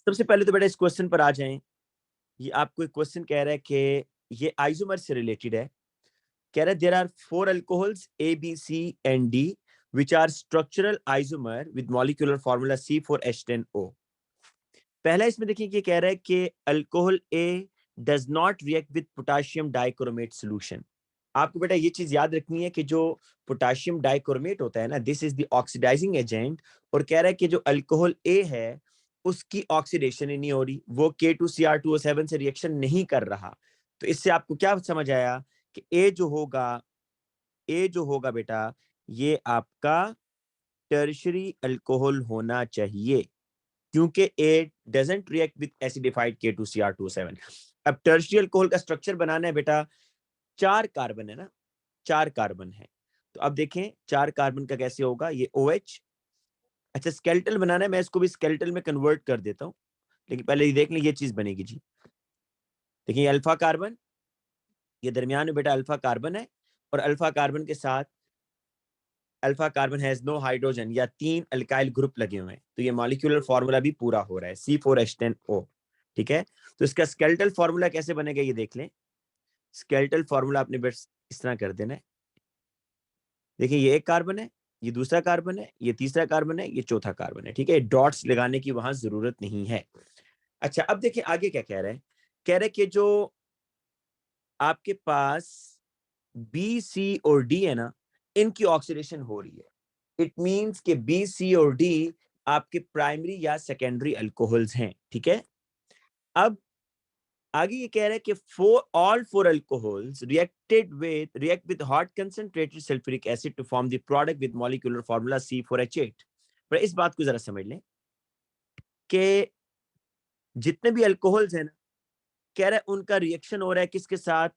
सबसे पहले तो बेटा इस क्वेश्चन पर आ जाएं। ये आपको एक क्वेश्चन कह रहा है कि ये आइसोमर से रिलेटेड है। कह रहा है there are 4 alcohols A, B, C and D which are structural isomer with molecular formula C4H10O। पहला इसमें देखिए कि कह रहा है कि alcohol A does not react with potassium dichromate solution। आपको बेटा ये चीज याद रखनी है कि जो पोटाशियम डाइक्रोमेट होता है ना, this is the oxidising agent. और कह रहा है कि जो अल्कोहल ए है उसकी ऑक्सीडेशन ही नहीं हो रही, वो K2Cr2O7 से रिएक्शन नहीं कर रहा। तो इससे आपको क्या समझ आया कि ए जो होगा बेटा ये आपका टर्शरी अल्कोहल होना चाहिए, क्योंकि A doesn't react with acidified K2Cr2O7। अब टर्शरी अल्कोहल का स्ट्रक्चर बनाना है बेटा, 4 कार्बन है ना, 4 कार्बन है। तो अब देखें 4 कार्बन का कैसे होगा, ये OH। अच्छा स्केलेटल बनाना है, मैं इसको भी स्केलेटल में कन्वर्ट कर देता हूं, लेकिन पहले ये देख लें ये चीज बनेगी जी। देखिए अल्फा कार्बन, ये दरमियान में बेटा अल्फा कार्बन है, और अल्फा कार्बन के साथ alpha carbon has no hydrogen, या 3 अल्काइल ग्रुप लगे हुए हैं। तो ये मॉलिक्यूलर फार्मूला भी पूरा हो रहा है C4H10O। ठीक है, तो इसका स्केलेटल फार्मूला कैसे बनेगा ये देख लें। स्केलेटल फार्मूला आपने बस इस तरह कर देना है। देखिए ये एक कार्बन है, ये दूसरा कार्बन है, ये तीसरा कार्बन है, ये चौथा कार्बन है। ठीक है, डॉट्स लगाने की वहां जरूरत नहीं है। अच्छा अब देखिए आगे क्या कह रहे हैं। कह रहे कि जो आपके पास बी सी और डी है ना, इनकी ऑक्सीडेशन हो रही है। इट मींस कि बी सी और डी आपके प्राइमरी या सेकेंडरी अल्कोहल्स हैं। ठीक है, अब आगे ये कह रहा है कि all four alcohols react with hot concentrated sulfuric acid to form the product with molecular formula C4H8। पर इस बात को जरा समझ लें कि जितने भी अल्कोहल्स हैं ना, कह रहा है उनका रिएक्शन हो रहा है किसके साथ,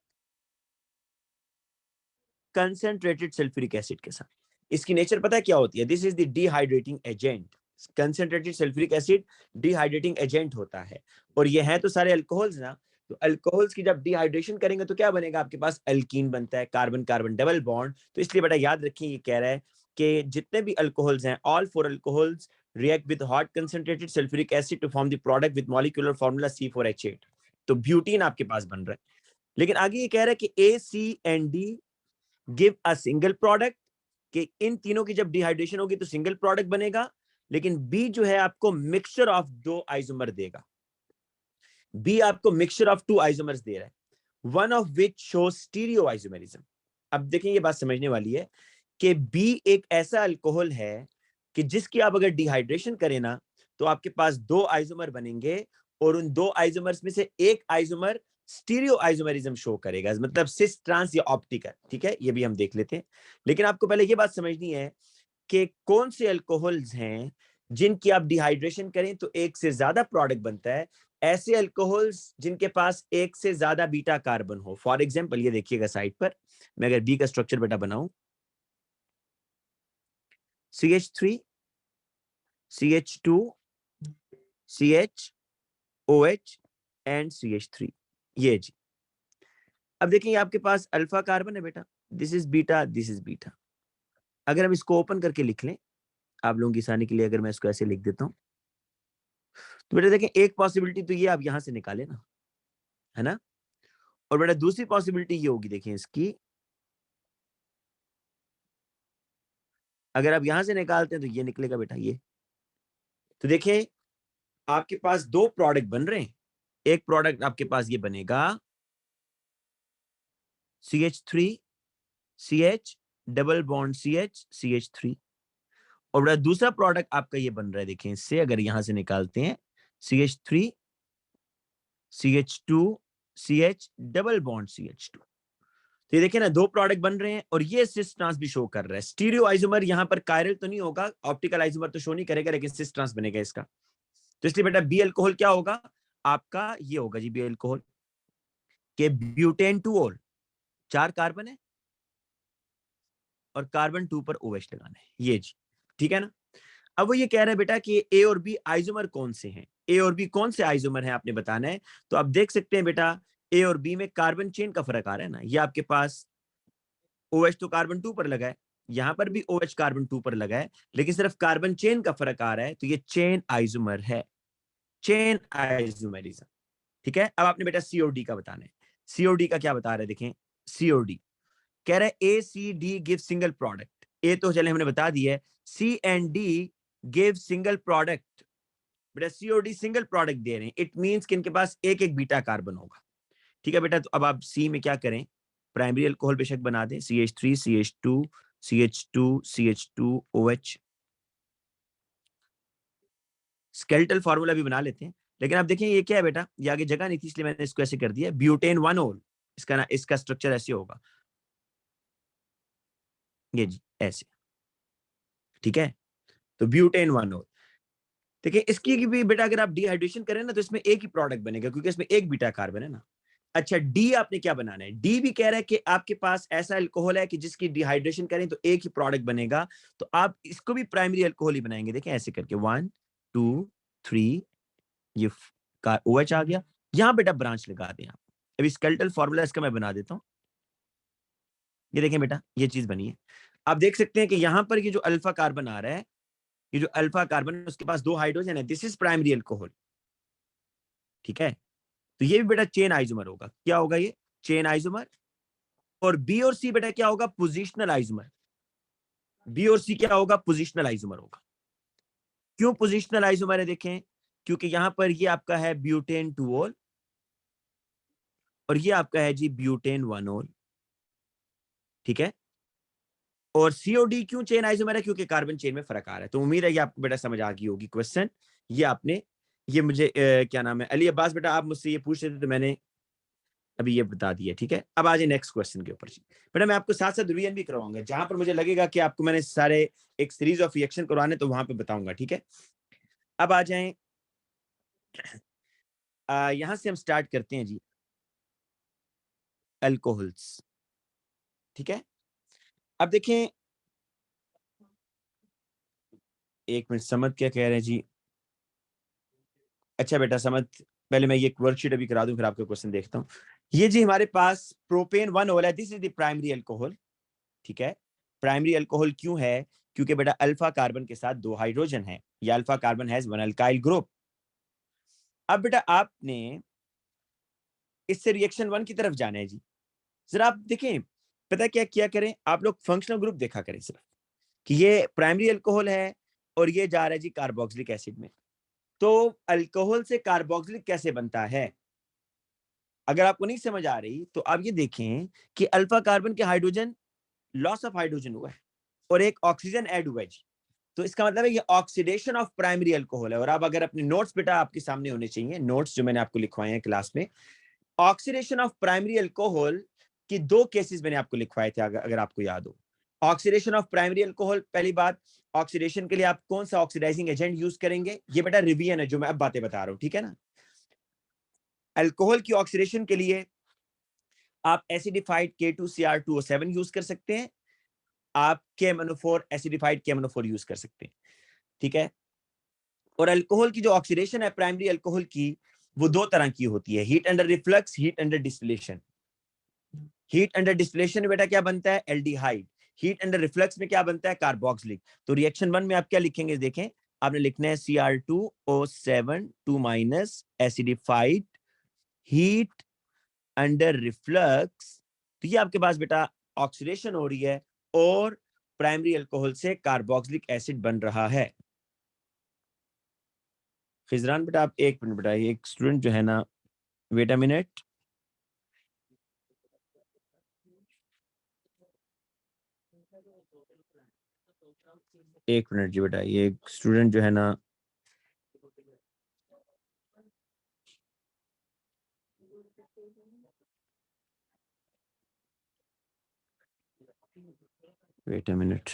कंसेंट्रेटेड सल्फ्यूरिक एसिड के साथ। इसकी नेचर पता है क्या होती है, this is the dehydrating agent. Concentrated sulphuric acid dehydrating agent होता है, और ये है तो सारे अल्कोहल्स ना। तो अल्कोहल्स की जब डिहाइड्रेशन करेंगे तो क्या बनेगा, आपके पास अल्कीन बनता है, कार्बन कार्बन डबल बॉन्ड। तो इसलिए बेटा याद रखिए ये कह रहा है कि जितने भी अल्कोहल्स हैं, all 4 alcohols react with hot concentrated sulphuric acid to form the product with molecular formula C4H8। तो ब्यूटीन आपके पास बन रहा है। लेकिन आगे ये कह रहा है कि A, C and D give a single product, कि इन तीनों की जब डिहाइड्रेशन होगी तो सिंगल प्रोडक्ट बनेगा। लेकिन बी जो है आपको मिक्सचर ऑफ 2 आइसोमर देगा। बी आपको मिक्सचर ऑफ 2 आइसोमर्स दे रहा है, one of which show stereo isomerism. अब देखें ये बात समझने वाली है कि बी एक ऐसा अल्कोहल है कि जिसकी आप अगर डिहाइड्रेशन करें ना तो आपके पास 2 आइसोमर बनेंगे, और उन 2 आइसोमर्स में से एक आइसोमर स्टीरियो आइसोमेरिज्म शो करेगा, मतलब सिस ट्रांस या ऑप्टिकल। ठीक है, ये भी हम देख लेते हैं। लेकिन आपको पहले ये बात समझनी है कि कौन से अल्कोहल्स हैं जिनकी आप डिहाइड्रेशन करें तो एक से ज्यादा प्रोडक्ट बनता है। ऐसे अल्कोहल्स जिनके पास एक से ज्यादा बीटा कार्बन हो। फॉर एग्जांपल ये देखिएगा साइड पर, मैं अगर बी का स्ट्रक्चर बेटा बनाऊं, CH3 CH2 CHOH and CH3, ये जी। अब देखिए आपके पास अल्फा कार्बन है बेटा, this is beta, this is beta. अगर हम इसको ओपन करके लिख लें आप लोगों की आसानी के लिए, अगर मैं इसको ऐसे लिख देता हूं तो बेटा देखें एक पॉसिबिलिटी तो ये आप यहां से निकाले ना, है ना। और बेटा दूसरी पॉसिबिलिटी ये होगी, देखें इसकी, अगर आप यहां से निकालते हैं तो ये निकलेगा बेटा ये। तो देखिए आपके पास 2 प्रोडक्ट बन रहे हैं। एक प्रोडक्ट आपके पास ये बनेगा CH3 CH double bond CH3, और बेटा दूसरा प्रोडक्ट आपका ये बन रहा है, देखें इससे अगर यहां से निकालते हैं CH3 CH2 CH double bond CH2। तो ये देखिए ना 2 प्रोडक्ट बन रहे हैं, और ये सिस ट्रांस भी शो कर रहा है। स्टीरियो आइसोमर यहां पर कायरल तो नहीं होगा, ऑप्टिकल आइसोमर तो शो नहीं करेगा, लेकिन सिस ट्रांस बनेगा इसका। तो इसलिए बेटा बी अल्कोहल क्या होगा आपका, ये होगा जी बी अल्कोहल के ब्यूटेन 2 ऑल, 4 कार्बन है और कार्बन 2 पर OH लगाना है, ये जी। ठीक है ना। अब वो ये कह रहा है बेटा कि ए और बी आइसोमर कौन से हैं, ए और बी कौन से आइसोमर हैं आपने बताना है। तो आप देख सकते हैं बेटा ए और बी में कार्बन चेन का फर्क आ रहा है ना। ये आपके पास OH तो कार्बन 2 पर लगा है, यहां पर भी OH कार्बन 2 पर लगा है, लेकिन सिर्फ कार्बन चेन का फर्क आ रहा है। तो ये चेन आइसोमर है, चेन आइसोमेरिज्म। ठीक है, अब आपने बेटा सीओडी का बताना है। सीओडी का क्या बता रहे हैं, देखें सीओडी कह रहा है A C D give single product. A तो चले हमने बता दिया है, C and D give single product. बेटा सीओडी सिंगल प्रोडक्ट दे रहे हैं, इट मींस कि इनके पास एक एक बीटा कार्बन होगा। ठीक है बेटा, तो अब आप सी में क्या करें, प्राइमरी अल्कोहल बेशक बना दें, CH3 CH2 CH2 CH2 OH। Skeletal formula भी बना लेते हैं, लेकिन आप देखें ये क्या है बेटा, ये आगे जगह नहीं थी इसलिए मैंने इसको ऐसे कर दिया, ब्यूटेन 1 ओल। इसका स्ट्रक्चर ऐसे होगा, ये जी ऐसे। ठीक है, तो ब्यूटेन 1 ओल। देखिए इसकी भी बेटा अगर आप डिहाइड्रेशन करें ना तो इसमें एक ही प्रोडक्ट बनेगा, क्योंकि इसमें एक बीटा कार्बन है ना। अच्छा, डी आपने क्या बनाना है, डी भी कह रहा है कि आपके पास ऐसा अल्कोहल है कि जिसकी डिहाइड्रेशन करें तो एक ही प्रोडक्ट बनेगा, तो आप इसको भी प्राइमरी अल्कोहल ही बनाएंगे। देखें ऐसे करके 1 2 3, ये का OH आ गया। यहां बेटा ब्रांच लगा दें आप। अभी स्केलेटल फॉर्मूला इसका मैं बना देता हूं। ये देखें बेटा, ये चीज बनी है। आप देख सकते हैं कि यहां पर ये जो अल्फा कार्बन आ रहा है, ये जो अल्फा कार्बन है उसके पास 2 हाइड्रोजन है, दिस इज प्राइमरी अल्कोहल। ठीक है, तो ये भी बेटा चेन आइसोमर होगा। क्या होगा ये, चेन आइसोमर। और बी और सी बेटा क्या होगा, पोजिशनल आइसोमर। बी और सी क्या होगा, पोजिशनल आइसोमर होगा। क्यों पोजिशनल आइसोमर है, देखें क्योंकि यहां पर ये आपका है ब्यूटेन 2 ओल और ये आपका है जी ब्यूटेन 1 ओल। ठीक है, और सीओडी क्यों चेन आइसोमर है, क्योंकि कार्बन चेन में फर्क आ रहा है। तो उम्मीद है कि आपको बेटा समझ आ गई होगी क्वेश्चन। ये आपने, ये मुझे क्या नाम है, अली अब्बास बेटा आप मुझसे ये पूछ रहे थे तो मैंने अभी ये बता दिया। ठीक है, अब आ जाए नेक्स्ट क्वेश्चन के ऊपर। बेटा मैं आपको साथ साथ रिवीजन भी करवाऊंगा, जहां पर मुझे लगेगा कि आपको मैंने सारे एक सीरीज ऑफ रिएक्शन करवाने तो वहां पे बताऊंगा। ठीक है, अब आ जाएं, यहां से हम स्टार्ट करते हैं जी, अल्कोहल्स। ठीक है, अब देखें, एक मिनट, समझ क्या कह रहे हैं जी। अच्छा बेटा समझ, पहले मैं ये वर्कशीट अभी करा दूं फिर आपका क्वेश्चन देखता हूं। ये जी हमारे पास प्रोपेन 1 ओल है, this is the primary alcohol. ठीक है, प्राइमरी अल्कोहल क्यों है, क्योंकि बेटा अल्फा कार्बन के साथ 2 हाइड्रोजन है, या alpha carbon has 1 alkyl group. अब बेटा आपने इससे रिएक्शन 1 की तरफ जाना है जी। जरा आप देखें, पता क्या किया करें आप लोग, फंक्शनल ग्रुप देखा करें सिर्फ, कि ये प्राइमरी अल्कोहल है और ये जा रहा है जी कार्बोक्सिलिक एसिड में। तो अल्कोहल से कार्बोक्सिलिक कैसे बनता है, अगर आपको नहीं समझ आ रही तो आप ये देखें कि अल्फा कार्बन के हाइड्रोजन, लॉस ऑफ हाइड्रोजन हुआ है और एक ऑक्सीजन ऐड हुआ है जी। तो इसका मतलब है ये ऑक्सीडेशन ऑफ प्राइमरी अल्कोहल है। और आप अगर अपने नोट्स बेटा आपके सामने होने चाहिए, नोट्स जो मैंने आपको लिखवाए हैं क्लास में, ऑक्सीडेशन ऑफ प्राइमरी अल्कोहल की 2 केसेस मैंने आपको लिखवाए थे, अगर आपको याद हो। ऑक्सीडेशन ऑफ प्राइमरी अल्कोहल, पहली बात, ऑक्सीडेशन के लिए आप कौन सा ऑक्सीडाइजिंग एजेंट यूज करेंगे, ये बेटा रिवीजन है जो मैं अब बातें बता रहा हूं। ठीक है ना, अल्कोहल की ऑक्सीडेशन के लिए आप एसिडिफाइड K2Cr2O7 यूज कर सकते हैं, आप KMnO4 एसिडिफाइड KMnO4 यूज कर सकते हैं। ठीक है, और अल्कोहल की जो ऑक्सीडेशन है प्राइमरी अल्कोहल की, वो 2 तरह की होती है, heat under reflux, heat under distillation. Heat under distillation में बेटा क्या बनता है, एल्डिहाइड। हीट अंडर रिफ्लक्स में क्या बनता है, कार्बोक्सिलिक। तो रिएक्शन 1 में आप क्या लिखेंगे, देखें आपने लिखना है Cr2O7 2- acidified heat under reflux. तो ये आपके पास बेटा ऑक्सीडेशन हो रही है और प्राइमरी अल्कोहल से कार्बोक्सिलिक एसिड बन रहा है। खिजरान बेटा आप एक मिनट बेटा, एक स्टूडेंट जो है ना, वेट अ मिनट। एक मिनट जी बेटा, ये स्टूडेंट जो है ना, वेट अ मिनट।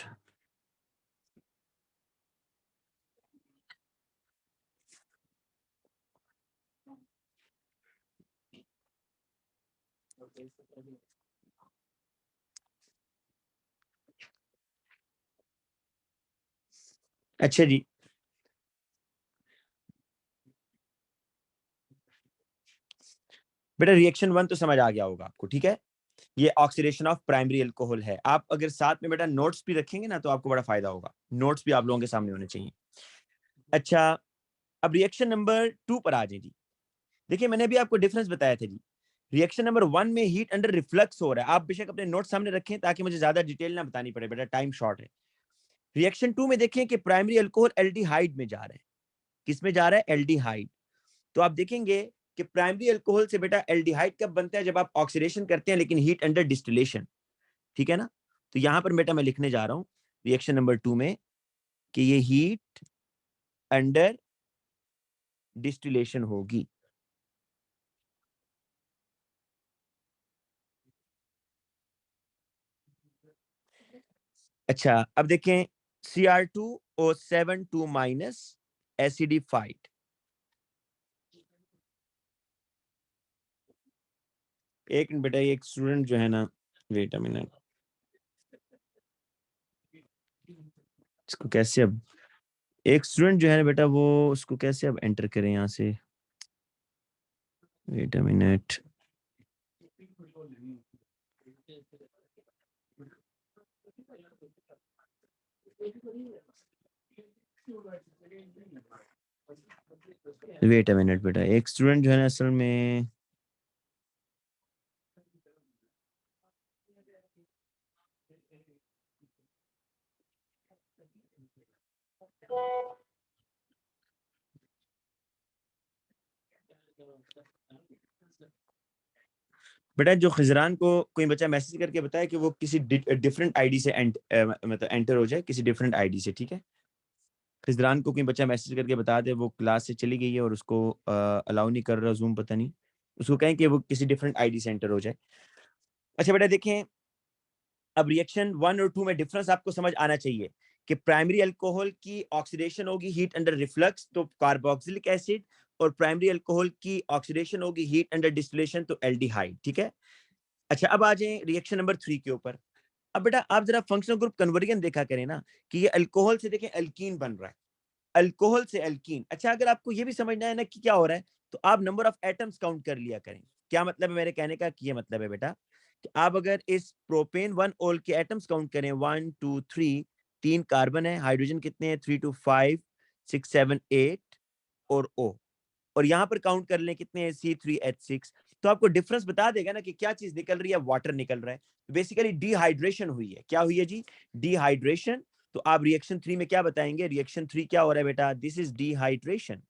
अच्छा जी, बेटा रिएक्शन 1 तो समझ आ गया होगा आपको। ठीक है, ये ऑक्सीडेशन ऑफ प्राइमरी अल्कोहल है। आप अगर साथ में बेटा नोट्स भी रखेंगे ना तो आपको बड़ा फायदा होगा, नोट्स भी आप लोगों के सामने होने चाहिए। अच्छा, अब रिएक्शन नंबर 2 पर आ जाए जी। देखिए मैंने अभी आपको डिफरेंस बताया था जी। रिएक्शन नंबर 1 में हीट अंडर रिफ्लक्स हो रहा है। आप बेशक अपने नोट सामने रखें ताकि मुझे ज्यादा डिटेल ना बतानी पड़े, बेटा टाइम शॉर्ट है। रिएक्शन 2 में देखें कि प्राइमरी अल्कोहल एल्डिहाइड में जा रहा है। किस में जा रहा है? एल्डिहाइड। तो आप देखेंगे कि प्राइमरी अल्कोहल से बेटा एल्डिहाइड कब बनता है? जब आप ऑक्सीडेशन करते हैं, लेकिन हीट अंडर डिस्टिलेशन। ठीक है ना? तो यहां पर बेटा मैं लिखने जा रहा हूं रिएक्शन नंबर 2 में कि ये हीट अंडर डिस्टिलेशन होगी। अच्छा, अब देखें Cr2O7 2 माइनस एसिडिफाइड। एक मिनट बेटा, एक स्टूडेंट जो है ना, वेट अ मिनट, इसको कैसे अब, एक स्टूडेंट जो है ना बेटा, वो उसको कैसे अब एंटर करें यहाँ से? Wait a minute. Wait a minute बेटा, एक स्टूडेंट जो है ना असल में, बेटा जो खिजरान को कोई बच्चा मैसेज करके बताया कि वो किसी डिफरेंट आईडी से मतलब एंटर हो जाए, किसी डिफरेंट आईडी से। ठीक है, खिजरान को कोई बच्चा मैसेज करके बता दे वो क्लास से चली गई है और उसको अलाउ नहीं कर रहा जूम, पता नहीं, उसको कहें कि वो किसी डिफरेंट आईडी से एंटर हो जाए। अच्छा बेटा देखें, अब रिएक्शन 1 और 2 में डिफरेंस आपको समझ आना चाहिए कि प्राइमरी अल्कोहल की ऑक्सीडेशन होगी हीट अंडर रिफ्लक्स तो कार्बोक्सिलिक एसिड, और प्राइमरी अल्कोहल की ऑक्सीडेशन होगी हीट अंडर डिस्टिलेशन तो एल्डिहाइड। ठीक है। अच्छा, अब आ जाए रिएक्शन नंबर 3 के ऊपर। अब बेटा आप जरा फंक्शनल ग्रुप कन्वर्जन देखा करें ना, कि ये अल्कोहल से देखें एल्कीन बन रहा है, अल्कोहल से एल्कीन। अच्छा, अगर आपको ये भी समझना है ना कि क्या हो रहा है, तो आप नंबर ऑफ एटम्स काउंट कर लिया करें। क्या मतलब है मेरे कहने का? कि ये मतलब है बेटा कि आप अगर इस प्रोपेन 1 ओल के एटम्स काउंट करें, 1 2 3, 3 कार्बन है, हाइड्रोजन कितने हैं? 3 2 5 6 7 8 और O, और यहाँ पर काउंट कर लें कितने हैं? C3H6। तो आपको डिफरेंस बता देगा ना कि क्या चीज निकल रही है, वाटर निकल रहा है। तो बेसिकली डिहाइड्रेशन हुई है। क्या हुई है जी? डिहाइड्रेशन। तो आप रिएक्शन 3 में क्या बताएंगे? रिएक्शन 3 क्या हो रहा है बेटा? This is dehydration.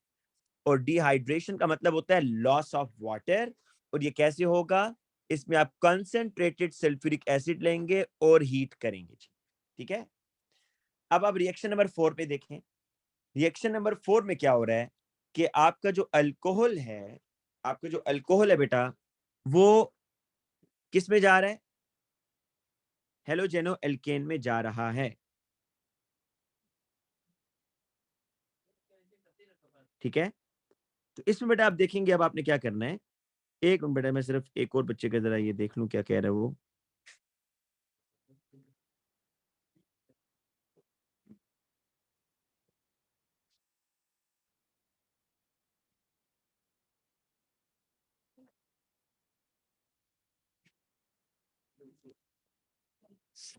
और डिहाइड्रेशन का मतलब होता है लॉस ऑफ वाटर। और ये कैसे होगा? इसमें आप कंसंट्रेटेड सल्फ्यूरिक एसिड लेंगे और हीट करेंगे जी। ठीक है। अब आप रिएक्शन नंबर 4 पे देखें। रिएक्शन नंबर 4 में क्या हो रहा है कि आपका जो अल्कोहल है, आपका जो अल्कोहल है बेटा, वो किस में जा रहा है? हेलोजेनो एल्केन में जा रहा है। ठीक है। तो इसमें बेटा आप देखेंगे, अब आपने क्या करना है, एक मिनट बेटा, मैं सिर्फ एक और बच्चे का जरा ये देख लूं क्या कह रहा है वो।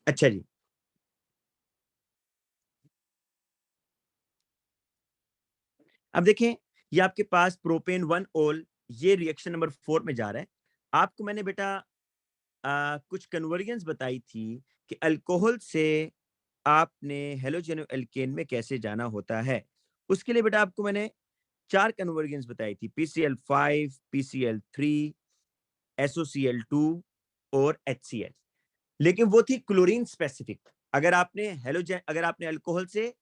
अच्छा जी, अब देखें, ये आपके पास प्रोपेन 1 ओल, ये रिएक्शन नंबर 4 में जा रहा है। आपको मैंने बेटा कुछ कन्वर्जन्स बताई थी कि अल्कोहल से आपने हेलोजेनो एल्केन में कैसे जाना होता है। उसके लिए बेटा आपको मैंने 4 कन्वर्जन्स बताई थी, PCl5, PCl3, SOCl2 और HCl। लेकिन वो थी क्लोरीन स्पेसिफिक। अगर आपने अल्कोहल से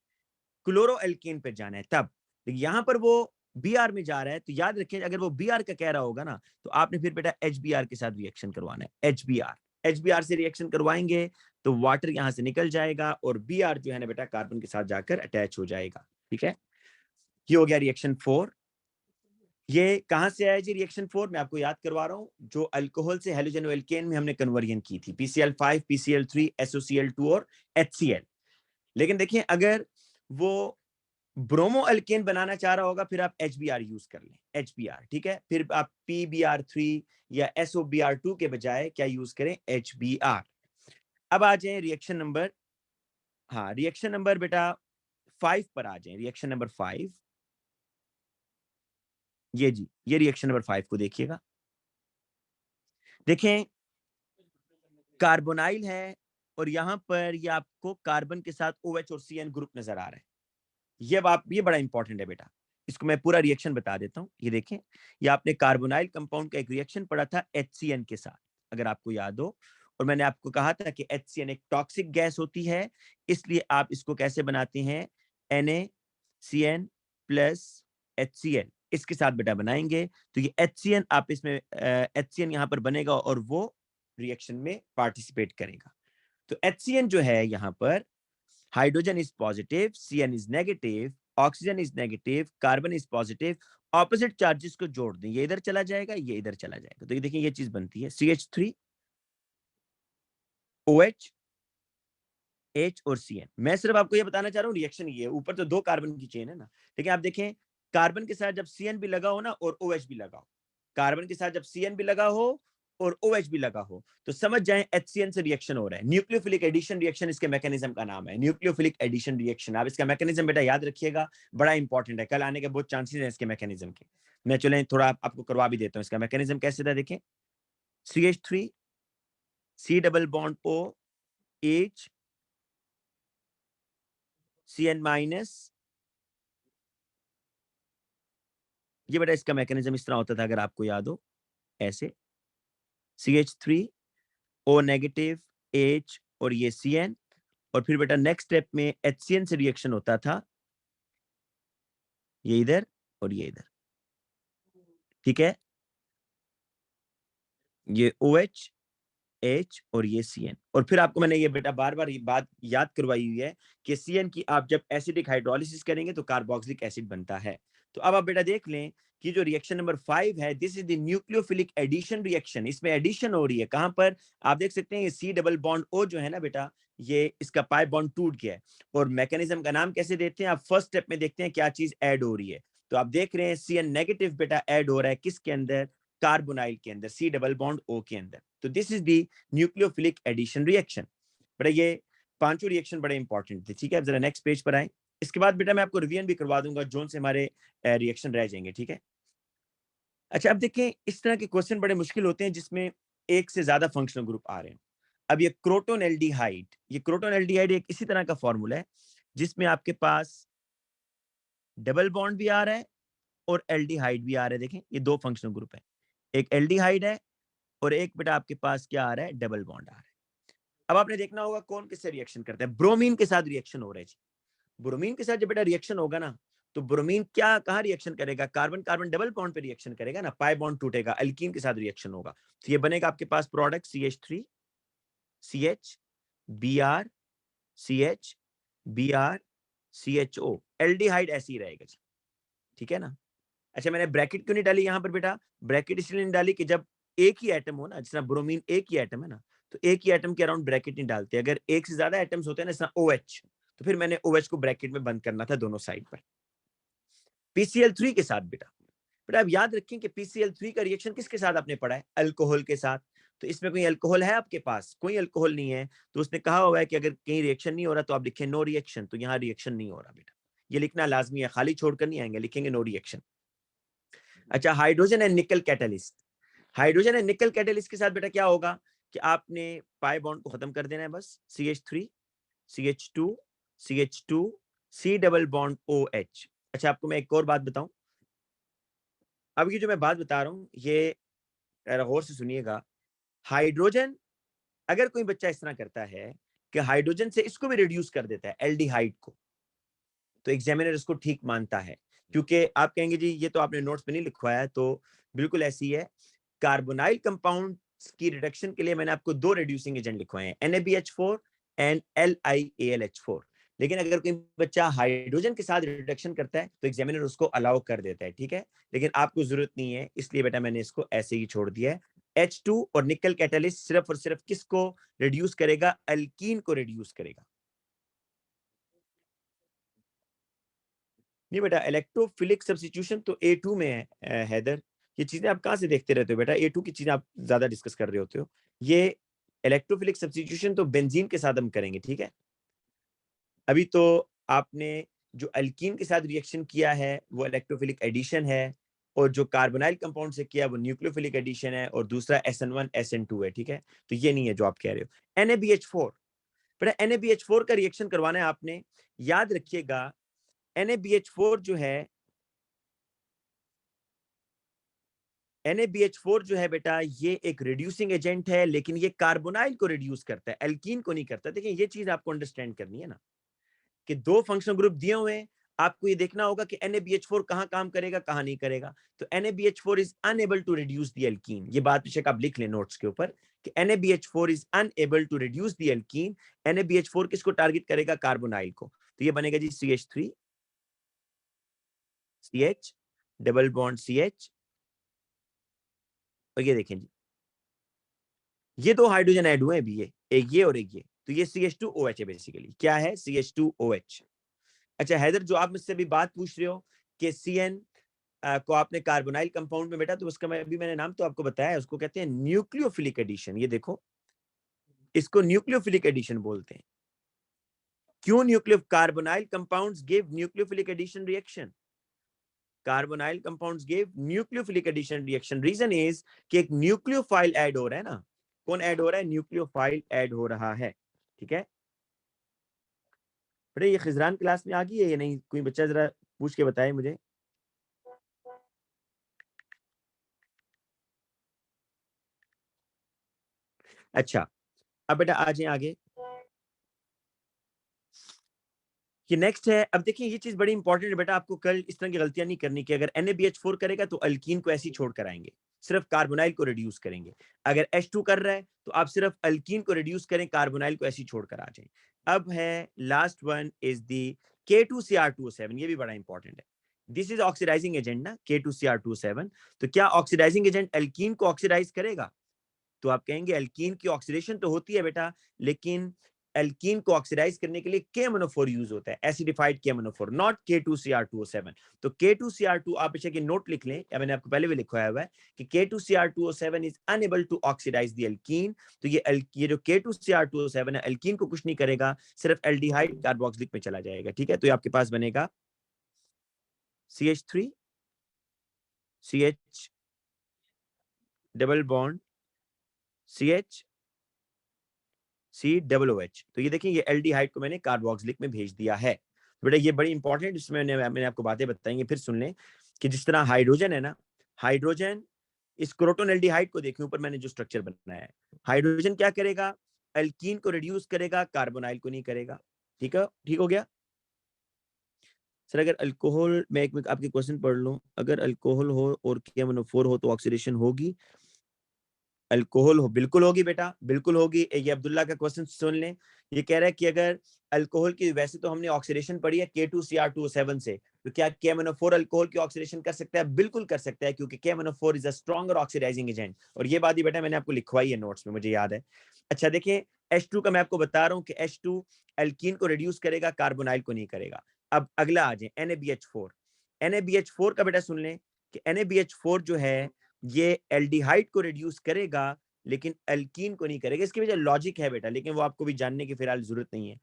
क्लोरो एल्केन पे जाना है तब। लेकिन यहाँ पर वो बी आर में जा रहा है, तो याद रखें अगर वो बी आर का कह रहा होगा ना, तो आपने फिर बेटा एच बी आर के साथ रिएक्शन करवाना है। एच बी आर से रिएक्शन करवाएंगे तो वाटर यहाँ से निकल जाएगा और बी आर जो है ना बेटा कार्बन के साथ जाकर अटैच हो जाएगा। ठीक है, ये हो गया रिएक्शन 4। ये कहां से आया जी रिएक्शन 4? मैं आपको याद करवा रहा हूं, जो अल्कोहल से हेलोजेनो एल्केन में हमने कन्वर्जन की थी, PCl5, PCl3, SOCl2 और HCl। लेकिन देखिए अगर वो ब्रोमो अल्केन बनाना चाह रहा होगा, फिर आप HBr यूज कर लें, HBr। ठीक है, फिर आप PBr3 या SOBr2 के बजाय क्या यूज करें? HBr। अब आ जाए रिएक्शन नंबर, हाँ रिएक्शन नंबर बेटा 5 पर आ जाए। रिएक्शन नंबर 5, ये जी, ये रिएक्शन नंबर 5 को देखिएगा। देखें कार्बोनाइल है और यहां पर ये आपको कार्बन के साथ OH और CN ग्रुप नजर आ रहा है। ये बड़ा इंपॉर्टेंट है बेटा, इसको मैं पूरा रिएक्शन बता देता हूं। ये देखें, ये आपने कार्बोनाइल कंपाउंड का एक रिएक्शन पढ़ा था HCN के साथ, अगर आपको याद हो, और मैंने आपको कहा था कि HCN एक टॉक्सिक गैस होती है, इसलिए आप इसको कैसे बनाते हैं, NaCN प्लस HCl इसके साथ बेटा बनाएंगे। तो ये HCN आप इसमें HCN यहां पर बनेगा और वो रिएक्शन में पार्टिसिपेट करेगा। तो HCN जो है यहां पर, hydrogen is positive, CN is negative, oxygen is negative, carbon is positive, opposite charges को जोड़ दें, ये इधर चला जाएगा, ये इधर चला जाएगा। तो ये देखिए ये चीज बनती है CH3 OH H और CN। मैं सिर्फ आपको ये बताना चाह रहा हूँ रिएक्शन ये है, ऊपर तो 2 कार्बन की चेन है ना, लेकिन आप देखें कार्बन के साथ जब CN भी लगा हो ना और OH भी लगा हो, कार्बन के साथ जब CN भी लगा हो और OH भी लगा हो, तो समझ जाएं HCN से रिएक्शन हो रहा है। न्यूक्लियोफिलिक एडिशन रिएक्शन इसके मैकेनिज्म का नाम है, न्यूक्लियोफिलिक एडिशन रिएक्शन। आप इसका मैकेनिज्म बेटा याद रखिएगा, बड़ा इंपॉर्टेंट है, कल आने के बहुत चांसेस हैं इसके मैकेनिज्म के। मैं चलें थोड़ा आपको करवा भी देता हूँ इसका मैकेनिज्म कैसे था। देखें CH3 C double bond O H CN minus, ये बेटा इसका मैकेनिज्म इस तरह होता था, अगर आपको याद हो, ऐसे CH3 O नेगेटिव H और ये CN, और फिर बेटा नेक्स्ट स्टेप में HCN से रिएक्शन होता था, ये इधर और ये इधर, ठीक है, ये OH H और ये CN। और फिर आपको मैंने ये बेटा बार बार ये बात याद करवाई हुई है कि CN की आप जब एसिडिक हाइड्रोलिसिस करेंगे तो कार्बोक्सिलिक एसिड बनता है। तो अब आप बेटा देख लें कि जो रिएक्शन नंबर 5 है, this is the nucleophilic addition reaction. इसमें एडिशन हो रही है, कहां पर, आप देख सकते हैं ये C डबल बॉन्ड O जो है ना बेटा, ये इसका पाई बॉन्ड टूट गया है, और मैकेनिज्म का नाम कैसे देते हैं, आप फर्स्ट स्टेप में देखते हैं क्या चीज ऐड हो रही है। तो आप देख रहे हैं CN नेगेटिव बेटा ऐड हो रहा है किसके अंदर, कार्बोनाइल के अंदर, C डबल बॉन्ड O के अंदर। तो this is the nucleophilic addition reaction. बेटा ये पांचों रिएक्शन बड़े इंपॉर्टेंट थे, ठीक है। अब जरा नेक्स्ट पेज पर आए, इसके बाद बेटा मैं आपको रिवीजन भी करवा दूंगा जोन से हमारे रिएक्शन रह जाएंगे, ठीक है। अच्छा अब देखें, इस तरह के क्वेश्चन बड़े मुश्किल होते हैं जिसमें एक से ज्यादा फंक्शनल ग्रुप आ रहे हैं। अब ये क्रोटोन एल्डिहाइड, ये क्रोटोन एल्डिहाइड एक इसी तरह का फॉर्मूला है जिसमें आपके पास डबल बॉन्ड भी आ रहा है और एल्डिहाइड भी आ रहा है। देखें ये 2 फंक्शनल ग्रुप है, एक एल्डिहाइड है और एक बेटा आपके पास क्या आ रहा है, डबल बॉन्ड आ रहा है। अब आपने देखना होगा कौन किससे रिएक्शन करता है। ब्रोमीन के साथ रिएक्शन हो रहा है जी। ब्रोमीन के साथ जब बेटा रिएक्शन होगा ना, तो ब्रोमीन क्या कहां रिएक्शन करेगा, कार्बन कार्बन डबल बॉन्ड पे रिएक्शन करेगा ना, पाई बॉन्ड टूटेगा, अल्कीन के साथ रिएक्शन होगा। तो ये बनेगा आपके पास product CH3 CH Br CH Br CHO, aldehyde ऐसे ही रहेगा जी, ठीक है ना। अच्छा मैंने ब्रैकेट क्यों नहीं डाली यहाँ पर बेटा, ब्रैकेट इसलिए नहीं डाली कि जब एक ही एटम हो ना, जिस तरह ब्रोमीन एक ही एटम है ना, तो एक ही एटम के अराउंड ब्रैकेट नहीं डालते। अगर एक से ज्यादा एटम्स होते हैं ना, जैसा OH, तो फिर मैंने OH को ब्रैकेट में बंद करना था दोनों साइड पर। PCl3 के साथ बेटा, बेटा आप याद रखें कि PCl3 का रिएक्शन किसके साथ आपने पढ़ा है, अल्कोहल के साथ। तो इसमें कोई अल्कोहल है आपके पास, कोई अल्कोहल नहीं है, तो उसने कहा हुआ है कि अगर कहीं रिएक्शन नहीं हो रहा तो आप लिखें नो रिएक्शन। तो यहाँ रिएक्शन नहीं हो रहा बेटा, ये लिखना लाजमी है, खाली छोड़कर नहीं आएंगे, लिखेंगे नो रिएक्शन। अच्छा हाइड्रोजन एंड निकल कैटलिस्ट, हाइड्रोजन एंड निकल कैटलिस्ट के साथ बेटा क्या होगा कि आपने पाई बॉन्ड को खत्म कर देना है बस, CH3 CH2 CH2 C double bond OH। अच्छा आपको मैं एक और बात बताऊं, अब ये जो मैं बात बता रहा हूं ये गौर से सुनिएगा। हाइड्रोजन, अगर कोई बच्चा इस तरह करता है कि हाइड्रोजन से इसको भी रिड्यूस कर देता है एल्डिहाइड को, तो एग्जामिनर इसको ठीक मानता है, क्योंकि आप कहेंगे जी ये तो आपने नोट्स में नहीं लिखवाया, तो बिल्कुल ऐसी है। कार्बोनाइल कंपाउंड की रिडक्शन के लिए मैंने आपको 2 रिड्यूसिंग एजेंट लिखवाए हैं, NaBH4 एंड LiAlH4। लेकिन अगर कोई बच्चा हाइड्रोजन के साथ रिडक्शन करता है तो एग्जामिनर उसको अलाउ कर देता है, ठीक है, लेकिन आपको जरूरत नहीं है, इसलिए बेटा मैंने इसको ऐसे ही छोड़ दिया है। H2 और निकल कैटलिस्ट सिर्फ और सिर्फ किसको रिड्यूस करेगा, अल्कीन को रिड्यूस करेगा। नहीं बेटा, इलेक्ट्रोफिलिक सब्स्टिट्यूशन तो A2 में है हैदर। ये चीजें आप कहाँ से देखते रहते हो बेटा, A2 की चीजें आप ज्यादा डिस्कस कर रहे होते हो। ये इलेक्ट्रोफिलिक सब्स्टिट्यूशन तो बेंजीन के साथ हम करेंगे, ठीक है। अभी तो आपने जो अल्कीन के साथ रिएक्शन किया है वो इलेक्ट्रोफिलिक एडिशन है, और जो कार्बोनाइल कंपाउंड से किया वो न्यूक्लियोफिलिक एडिशन है, और दूसरा SN1 SN2 है, ठीक है। तो ये नहीं है जो आप कह रहे हो। NaBH4, बेटा NaBH4 का रिएक्शन करवाना है आपने, याद रखिएगा NaBH4 जो है, NaBH4 जो है बेटा ये एक रिड्यूसिंग एजेंट है, लेकिन ये कार्बोनाइल को रिड्यूस करता है, एल्कीन को नहीं करता। देखिए ये चीज आपको अंडरस्टैंड करनी है ना, कि दो फंक्शनल ग्रुप दिए हुए हैं, आपको ये देखना होगा कि NaBH4 कहां काम करेगा कहां नहीं करेगा। तो NaBH4 is unable to reduce the alkene, ये बात बेशक आप लिख लें नोट्स के ऊपर कि NaBH4 is unable to reduce the alkene. NaBH4 किसको टारगेट करेगा? कार्बोनाइल को। तो ये बनेगा जी CH3 CH double bond CH, और ये देखें जी ये दो हाइड्रोजन ऐड हुए अभी, ये एक ये और एक ये, तो ये CH2OH है बेसिकली। क्या है? CH2OH। अच्छा हैदर, जो आप मुझसे भी बात पूछ रहे हो कि CN को आपने कार्बोनाइल कंपाउंड में बेटा, तो उसका मैंने नाम तो आपको बताया है, उसको कहते हैं न्यूक्लियोफिलिक एडिशन। ये देखो इसको न्यूक्लियोफिलिक एडिशन बोलते हैं। क्यों nucleo? Carbonyl compounds give nucleophilic addition reaction, carbonyl compounds give nucleophilic addition reaction. Reason is कि एक न्यूक्लियोफाइल ऐड हो रहा है ना। कौन ऐड हो रहा है? न्यूक्लियोफाइल ऐड हो रहा है, ठीक है। बेटा ये खिजरान क्लास में आ गई है या नहीं? कोई बच्चा जरा पूछ के बताए मुझे। अच्छा अब बेटा आ जाए आगे कि नेक्स्ट है। अब देखिए ये चीज बड़ी इंपॉर्टेंट है बेटा, आपको कल इस तरह की गलतियां नहीं करनी कि अगर NaBH4 करेगा तो अल्कीन को ऐसे ही छोड़ कर आएंगे, सिर्फ कार्बोनाइल को रिड्यूस करेंगे। अगर H2 कर रहा है तो आप सिर्फ अल्कीन को रिड्यूस करें, कार्बोनाइल को ऐसे ही छोड़ कर आ जाए। अब है last one is the K2Cr2O7, ये भी बड़ा इंपॉर्टेंट है। दिस इज ऑक्सीडाइजिंग एजेंट ना, K2Cr2O7। तो क्या ऑक्सीडाइजिंग एजेंट अल्कीन को ऑक्सीडाइज करेगा? तो आप कहेंगे अल्कीन की ऑक्सीडेशन तो होती है बेटा, लेकिन अल्कीन को ऑक्सीडाइज करने के लिए KMnO4 यूज होता है, एसिडिफाइड KMnO4, नॉट K2Cr2O7। तो K2Cr2 आप इसे नोट लिख लें, या मैंने आपको पहले भी लिखवाया हुआ है कि K2Cr2O7 is unable to oxidise the alkene. तो ये जो K2Cr2O7 है अल्कीन को कुछ नहीं करेगा, सिर्फ एल्डिहाइड कार्बोक्सिलिक में चला जाएगा, ठीक है। तो ये आपके पास बनेगा CH3 CH double bond CH COOH। तो ये देखिए ये एल्डिहाइड को मैंने कार्बोक्सिलिक में भेज दिया है। तो बेटा ये बड़ी इंपॉर्टेंट, इसमें मैंने आपको बातें बताएंगे, फिर सुन लें कि जिस तरह हाइड्रोजन है ना, हाइड्रोजन इस क्रोटोन एल्डिहाइड को देखें, ऊपर मैंने जो स्ट्रक्चर बनाया है, हाइड्रोजन क्या करेगा? अल्कीन को रिड्यूस करेगा, कार्बोनाइल को नहीं करेगा, ठीक है। ठीक हो गया सर। अगर अल्कोहल, मैं एक आपके क्वेश्चन पढ़ लूं, अगर अल्कोहल हो और KMnO4 हो तो ऑक्सीडेशन होगी? अल्कोहल हो, बिल्कुल होगी बेटा, बिल्कुल होगी। ये अब्दुल्ला का क्वेश्चन सुन लें, ये कह रहा है कि अगर अल्कोहल की, वैसे तो हमने ऑक्सीडेशन पढ़ी है K2Cr2O7 से, तो क्या KMnO4 अल्कोहल की ऑक्सीडेशन कर सकता है? बिल्कुल कर सकता है, क्योंकि KMnO4 is a stronger oxidising agent. और ये बात ही बेटा मैंने आपको लिखवाई है नोट्स में, मुझे याद है। अच्छा देखिए H2 का मैं आपको बता रहा हूँ कि H2 अल्कीन को रिड्यूस करेगा, कार्बोनाइल को नहीं करेगा। अब अगला आ जाए NaBH4। NaBH4 का बेटा सुन लें कि NaBH4 जो है ये एल्डिहाइड को रिड्यूस करेगा, लेकिन अल्कीन को नहीं करेगा। इसके वजह लॉजिक है बेटा, लेकिन वो आपको भी जानने की फिलहाल जरूरत नहीं है।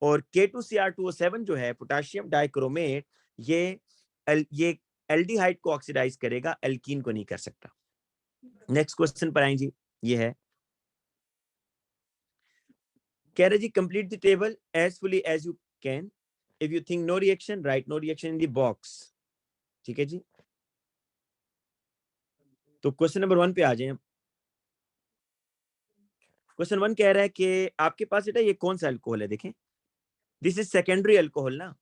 और K2Cr2O7 जो है पोटेशियम डाइक्रोमेट, ये एल्डिहाइड को ऑक्सीडाइज करेगा, अल्कीन को नहीं कर सकता। नेक्स्ट क्वेश्चन पर आएं जी। ये है, कह रहे जी complete the table as fully as you can, if you think no reaction write no reaction in the box, ठीक है जी। तो क्वेश्चन नंबर 1 पे आ जाए। क्वेश्चन 1 कह रहा है कि आपके पास बेटा ये कौन सा अल्कोहल है? देखें दिस इज सेकेंडरी अल्कोहल ना।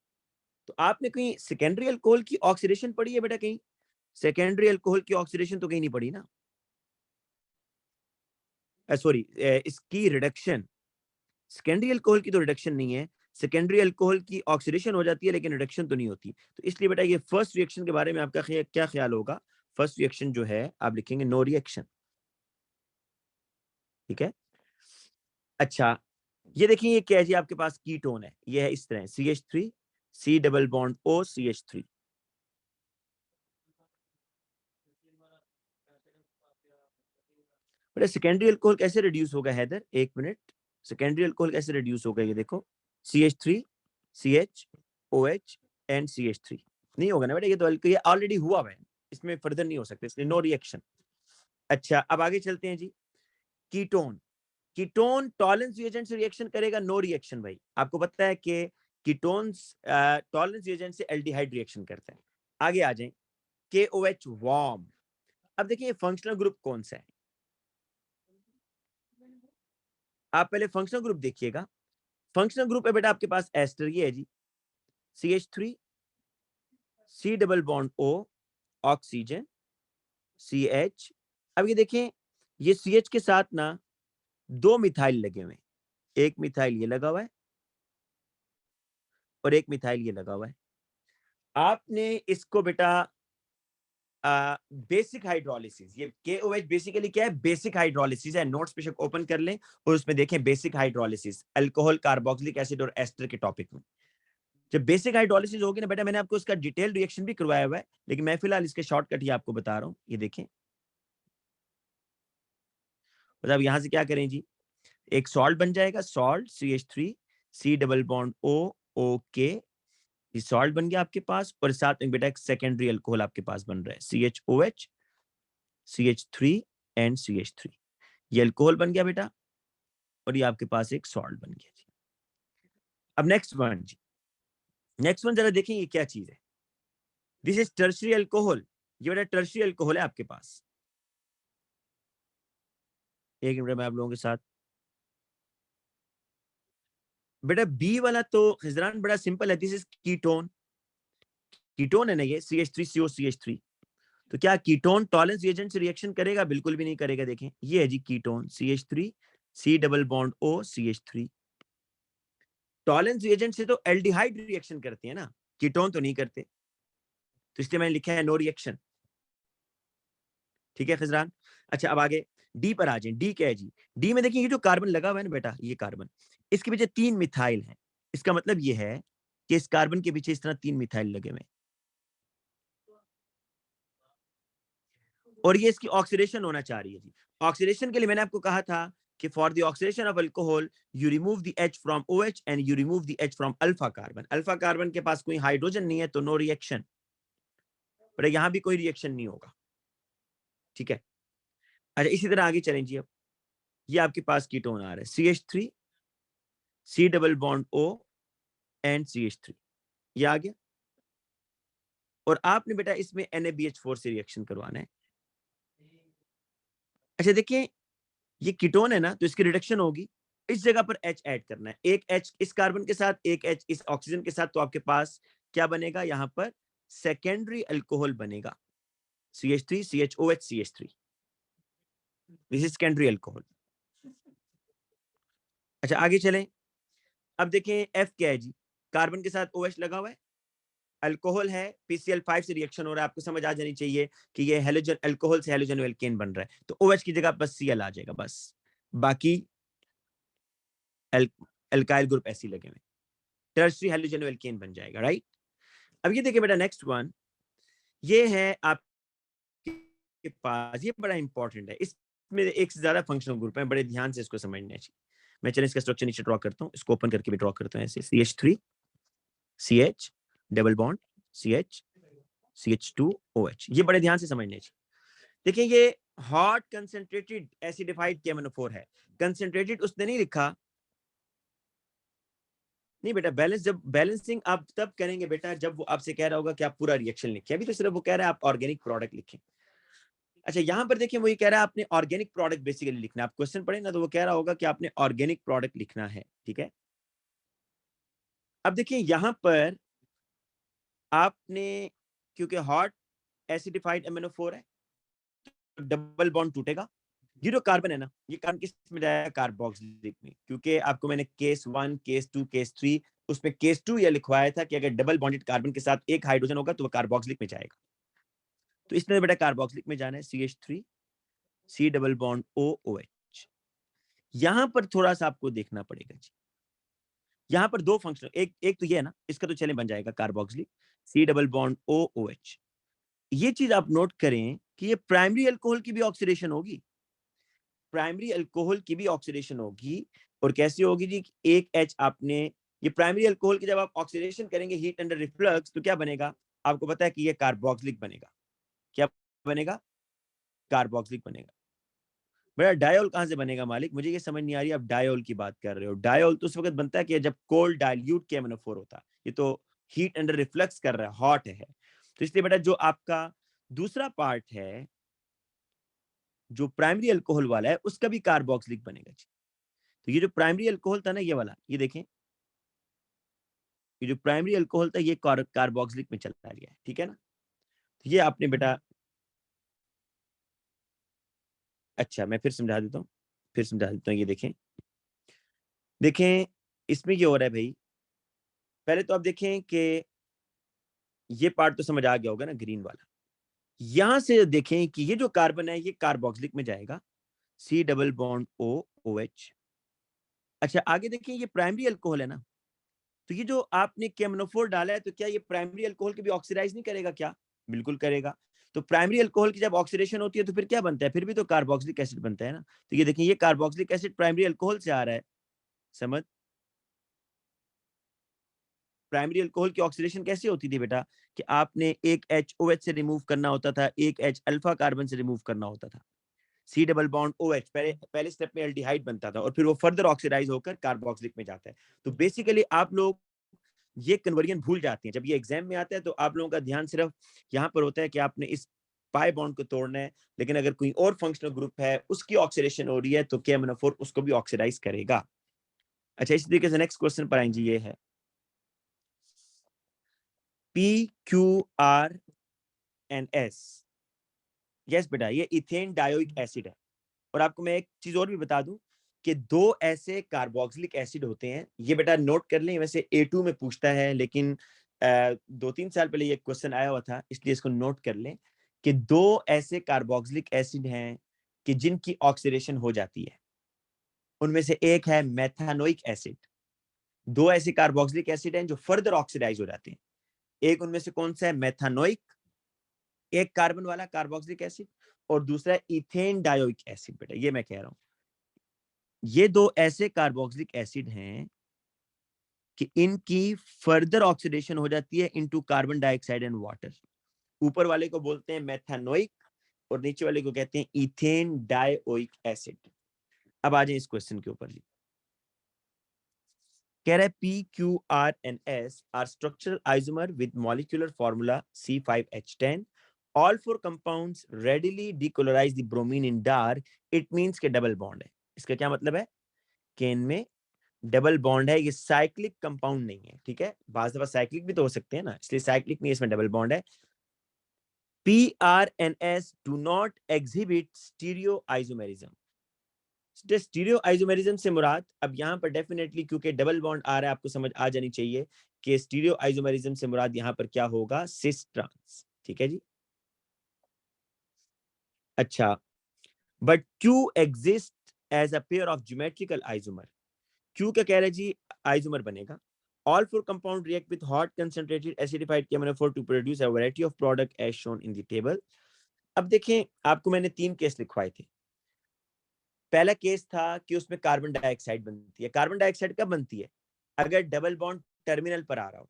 तो आपने कहीं सेकेंडरी अल्कोहल की ऑक्सीडेशन पढ़ी है बेटा? कहीं सेकेंडरी अल्कोहल की ऑक्सीडेशन तो कहीं नहीं पढ़ी ना, सॉरी इसकी रिडक्शन। सेकेंडरी अल्कोहल की तो रिडक्शन नहीं है, सेकेंडरी अल्कोहल की ऑक्सीडेशन हो जाती है लेकिन रिडक्शन तो नहीं होती। तो इसलिए बेटा ये फर्स्ट रिएक्शन के बारे में आपका क्या ख्याल होगा? फर्स्ट रिएक्शन जो है आप लिखेंगे नो रिएक्शन, ठीक है। अच्छा ये देखिए ये क्या है जी, आपके पास कीटोन है, ये है इस तरह CH3 C double bond O CH3। बेटा सेकेंडरी अल्कोहल कैसे रिड्यूस होगा हैदर? एक मिनट, सेकेंडरी अल्कोहल कैसे रिड्यूस होगा? ये देखो CH3 CH OH and CH3 नहीं होगा ना बेटा, ये तो ये ऑलरेडी हुआ है। इसमें फर्दर नहीं हो सकते, इसलिए नो रिएक्शन। अच्छा, अब आगे चलते हैं जी। कीटोन, कीटोन टॉलरेंस रिएजेंट से रिएक्शन करेगा, नो रिएक्शन भाई। आपको पता है कि कीटोन्स टॉलरेंस रिएजेंट से एल्डिहाइड रिएक्शन करते हैं। आगे आ जाएं, KOH वार्म। अब देखिए फंक्शनल ग्रुप कौन सा है, आप पहले फंक्शनल ग्रुप देखिएगा। फंक्शनल ग्रुप है बेटा आपके पास एस्टर, ये है जी CH3 C double bond O oxygen CH। अब ये देखें, ये CH के साथ ना दो मिथाइल लगे हुए हैं, एक मिथाइल ये लगा हुआ है और एक मिथाइल ये लगा हुआ है। आपने इसको बेटा बेसिक हाइड्रोलिसिस, ये KOH बेसिकली क्या है, बेसिक हाइड्रोलिसिस है। नोट्स पे ओपन कर लें और उसमें देखें basic hydrolysis, alcohol, carboxylic acid और एस्टर के टॉपिक में। जब बेसिक हाइड्रोलिसिस होगी ना बेटा, मैंने आपको इसका डिटेल रिएक्शन भी करवाया हुआ है, लेकिन मैं फिलहाल इसके शॉर्टकट ही आपको बता रहा हूँ। ये देखें, मतलब यहां से क्या करें जी, एक सॉल्ट बन जाएगा, salt CH3 C double bond O OK, ये सॉल्ट बन गया आपके पास, और साथ में बेटा एक सेकेंडरी अल्कोहल आपके पास बन रहा है CHOH CH3 एंड CH3, ये अल्कोहल बन गया बेटा, और ये आपके पास एक सॉल्ट बन गया जी। अब नेक्स्ट वन जी, नेक्स्ट वन जरा देखें ये क्या चीज है। दिस इज टर्शियरी अल्कोहल, ये बेटा टर्शियरी अल्कोहल है आपके पास। एक मिनट में आप लोगों के साथ, बेटा बी वाला तो हिजरान बड़ा सिंपल है, दिस इज कीटोन, कीटोन है ना ये CH3CO CH3। तो क्या कीटोन टॉलरेंस रिएजेंट से रिएक्शन करेगा, बिल्कुल भी नहीं करेगा। देखें ये है जी ketone CH3 C double bond O CH3। Tollens reagent से तो एल्डिहाइड रिएक्शन करते हैं ना, कीटोन तो नहीं करते, तो इसलिए मैंने लिखा है नो रिएक्शन। ठीक है खिजरान। अच्छा अब आगे डी पर आ जाए। डी क्या है जी, डी में देखिए ये जो कार्बन लगा हुआ है ना बेटा, ये कार्बन, इसके पीछे 3 मिथाइल हैं। इसका मतलब ये है कि इस कार्बन के पीछे इस तरह 3 मिथाइल लगे हुए हैं, और ये इसकी ऑक्सीडेशन होना चाह रही है जी। ऑक्सीडेशन के लिए मैंने आपको कहा था कि for the oxidation of alcohol you remove the H from OH and you remove the H from alpha carbon. Alpha carbon के पास कोई हाइड्रोजन नहीं है तो नो रिएक्शन, पर यहां भी कोई रिएक्शन नहीं होगा। ठीक है, अच्छा इसी तरह आगे चलें जी। अब ये आपके पास कीटोन आ रहा है CH3 C double bond O and CH3, ये आ गया, और आपने बेटा इसमें NaBH4 से रिएक्शन करवाना है। अच्छा देखिए ये कीटोन है ना, तो इसकी रिडक्शन होगी, इस जगह पर H ऐड करना है, एक H इस कार्बन के साथ, एक H इस ऑक्सीजन के साथ, तो आपके पास क्या बनेगा, यहां पर सेकेंडरी अल्कोहल बनेगा CH3 CHOH CH3, this is secondary alcohol. अच्छा आगे चलें, अब देखें F क्या है जी, कार्बन के साथ OH लगा हुआ है, अल्कोहल है, PCl5 से रिएक्शन हो रहा है, आपको समझ आ जानी चाहिए कि ये हेलोजन अल्कोहल से हेलोजन एल्केन बन रहा है, तो OH की जगह बस Cl आ जाएगा बस, बाकी अल्काइल ग्रुप ऐसे लगे हुए, टर्शियरी हेलोजन एल्केन बन जाएगा, राइट। अब ये देखिए बेटा नेक्स्ट वन, ये है आपके पास, ये बड़ा इंपॉर्टेंट है, इसमें एक से ज्यादा फंक्शनल ग्रुप है, बड़े ध्यान से इसको समझना चाहिए। मैं चलिए इसका स्ट्रक्चर नीचे ड्रॉ करता हूँ, इसको ओपन करके भी ड्रॉ करता हूँ ऐसे, CH3 CH double bond CH CH2 OH, ये बड़े ध्यान से समझने चाहिए। देखिए ये हॉट कंसंट्रेटेड एसिडिफाइड KMnO4 है, कंसंट्रेटेड उसने नहीं लिखा, नहीं बेटा बैलेंस, जब बैलेंसिंग आप तब करेंगे बेटा जब वो आपसे कह रहा होगा कि आप पूरा रिएक्शन लिखिए, अभी तो सिर्फ वो कह रहा है आप ऑर्गेनिक प्रोडक्ट लिखें। अच्छा यहाँ पर देखिए वो ये कह रहा है आपने ऑर्गेनिक प्रोडक्ट बेसिकली लिखना है, आप क्वेश्चन पढ़े ना तो वो कह रहा होगा कि आपने ऑर्गेनिक प्रोडक्ट लिखना है, ठीक है। अब देखिए यहाँ पर आपने, क्योंकि हॉट एसिडिफाइड MnO4 है, डबल बॉन्ड टूटेगा, ये जो कार्बन है ना, ये कार्बन किस में जाएगा, कार्बोक्सिलिक में, क्योंकि आपको मैंने केस 1 केस 2 केस 3, उसमें केस 2 ये लिखवाया था कि अगर डबल बॉन्डेड कार्बन के साथ एक हाइड्रोजन होगा तो वो कार्बोक्सिलिक में जाएगा, तो इसमें बेटा कार्बोक्सिलिक में जाना है, CH3 C double bond OOH। यहां पर थोड़ा सा आपको देखना पड़ेगा जी, यहां पर दो फंक्शन, एक तो ये है ना, इसका तो चले बन जाएगा carboxylic C double bond OOH। ये चीज आप नोट करें कि ये प्राइमरी अल्कोहल की भी ऑक्सीडेशन होगी, प्राइमरी अल्कोहल की भी ऑक्सीडेशन होगी, और कैसी होगी जी, एक H आपने, ये प्राइमरी अल्कोहल की जब आप ऑक्सीडेशन करेंगे हीट अंडर रिफ्लक्स तो क्या बनेगा, आपको पता है कि ये कार्बोक्सिलिक बनेगा, क्या बनेगा? कार्बोक्सिलिक बनेगा। बेटा डायोल कहां से बनेगा मालिक? मुझे ये समझ नहीं आ रही, आप डायोल की बात कर रहे हो। डायोल तो उस वक्त बनता है कि जब कोल्ड डाइल्यूट KMnO4 होता है। ये तो हीट अंडर रिफ्लक्स कर रहा है, हॉट है। तो इसलिए बेटा जो आपका दूसरा पार्ट है, जो प्राइमरी अल्कोहल वाला है, उसका भी कार्बोक्सिलिक बनेगा जी। तो ये जो प्राइमरी अल्कोहल था ना, ये वाला, ये देखें, ये जो प्राइमरी अल्कोहल था ये कार्बोक्सिलिक में चला गया है, ठीक है ना। तो ये आपने बेटा, अच्छा मैं फिर समझा देता हूँ, फिर समझा देता हूँ। ये देखें, देखें इसमें ये हो रहा है भाई, पहले तो आप देखें कि ये पार्ट तो समझ आ गया होगा ना, ग्रीन वाला। यहां से देखें कि ये जो कार्बन है ये कार्बोक्सिलिक में जाएगा, C double bond O OH। अच्छा आगे देखिए, ये प्राइमरी अल्कोहल है ना, तो ये जो आपने KMnO4 डाला है, तो क्या ये प्राइमरी अल्कोहल के भी ऑक्सीडाइज नहीं करेगा क्या? बिल्कुल करेगा। तो प्राइमरी अल्कोहल की जब ऑक्सीडेशन होती है तो फिर क्या बनता है? फिर भी तो कार्बोक्सिलिक एसिड बनता है ना। तो ये देखिए, ये कार्बोक्सिलिक एसिड प्राइमरी अल्कोहल से आ रहा है, समझ। प्राइमरी अल्कोहल की ऑक्सीडेशन कैसे होती थी बेटा? कि आपने एक HOH से रिमूव करना होता था, एक H अल्फा कार्बन से रिमूव करना होता था। C डबल बॉन्ड OH पहले स्टेप में एल्डिहाइड बनता था, और फिर वो फर्दर ऑक्सीडाइज होकर कार्बोक्सिलिक में जाता है। तो बेसिकली आप लोग ये कन्वर्जन भूल जाते हैं। जब ये एग्जाम में आता है तो आप लोगों का ध्यान सिर्फ यहाँ पर होता है कि आपने इस पाई बॉन्ड को तोड़ना है, लेकिन अगर कोई और फंक्शनल ग्रुप है उसकी ऑक्सीडेशन हो रही है तो KMnO4 उसको भी ऑक्सीडाइज करेगा। अच्छा इसी तरीके से नेक्स्ट क्वेश्चन पर आएंगे, ये है PQRNS। यस बेटा, ये इथेन डायोइक एसिड है। और आपको मैं एक चीज और भी बता दूं कि दो ऐसे कार्बोक्सिलिक एसिड होते हैं, ये बेटा नोट कर लें, वैसे A2 में पूछता है, लेकिन 2-3 साल पहले ये क्वेश्चन आया हुआ था, इसलिए इसको नोट कर लें कि दो ऐसे कार्बोक्सिलिक एसिड हैं कि जिनकी ऑक्सीडेशन हो जाती है। उनमें से एक है मेथानोइक एसिड। दो ऐसे कार्बोक्सिलिक एसिड हैं जो फर्दर ऑक्सीडाइज हो जाते हैं। एक उनमें से कौन सा है? मेथानोइक, एक कार्बन वाला कार्बोक्सिलिक एसिड, और दूसरा इथेन डायोइक एसिड। बेटा ये मैं कह रहा हूं, ये दो ऐसे कार्बोक्सिलिक एसिड हैं कि इनकी फर्दर ऑक्सीडेशन हो जाती है into carbon dioxide and water. ऊपर वाले को बोलते हैं मेथानोइक और नीचे वाले को कहते हैं इथेन डायोइक एसिड। अब आ जाए इस क्वेश्चन के ऊपर जी। कह रहा है PQRNS are structural isomer with molecular formula C5H10। All four compounds readily decolorize the bromine in dark. It means के डबल बॉन्ड है। इसका क्या मतलब है? कि इनमें डबल बॉन्ड है, ये साइक्लिक कंपाउंड नहीं है, ठीक है। बाज़ दफा साइक्लिक भी तो हो सकते हैं ना, इसलिए साइक्लिक नहीं, इसमें डबल बॉन्ड है। PRNS do not exhibit stereo isomerism. Stereo isomerism से मुराद, अब यहाँ पर डेफिनेटली क्योंकि डबल बॉन्ड आ रहा है, आपको समझ आ जानी चाहिए कि स्टीरियो आइसोमेरिज्म से मुराद यहाँ पर क्या होगा? सिस ट्रांस, ठीक है जी। अच्छा, but Q exist as a pair of geometrical isomer. Q क्या कह रहे हैं जी? आइसोमर बनेगा। All four compound react with hot concentrated acidified KMnO4 to produce a variety of product as shown in the table. अब देखें, आपको मैंने 3 केस लिखवाए थे। पहला केस था कि उसमें कार्बन डाइऑक्साइड बनती है। कार्बन डाइऑक्साइड कब बनती है? अगर डबल बॉन्ड टर्मिनल पर आ रहा हो,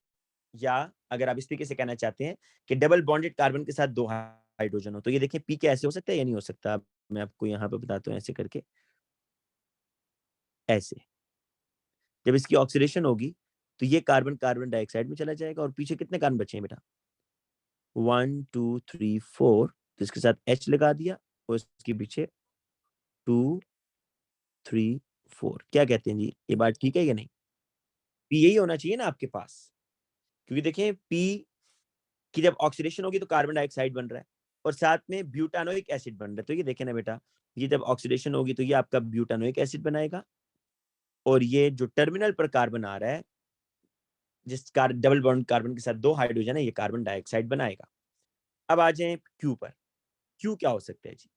या अगर आप इस तरीके से कहना चाहते हैं कि डबल बॉन्डेड कार्बन के साथ 2 हाइड्रोजन हो। तो ये देखें पी क्या ऐसे हो सकता है या नहीं हो सकता? मैं आपको यहाँ पे बताता हूँ, ऐसे करके, ऐसे जब इसकी ऑक्सीडेशन होगी तो ये कार्बन कार्बन डाइऑक्साइड में चला जाएगा, और पीछे कितने कार्बन बचे हैं बेटा? 1 2 3 4। तो इसके साथ H लगा दिया और इसके पीछे 2 3 4। क्या कहते हैं जी, ये बात ठीक है या नहीं? पी यही होना चाहिए ना आपके पास, क्योंकि देखें पी की जब ऑक्सीडेशन होगी तो कार्बन डाइऑक्साइड बन रहा है और साथ में ब्यूटानोइक एसिड बन रहा है। तो ये देखें ना बेटा, ये जब ऑक्सीडेशन होगी तो ये आपका ब्यूटानोइक एसिड बनाएगा, और ये जो टर्मिनल पर कार्बन आ रहा है, जिस डबल बॉन्ड कार्बन के साथ 2 हाइड्रोजन है, ये कार्बन डाइऑक्साइड बनाएगा। अब आ जाए क्यू पर। क्यू क्या हो सकता है जी?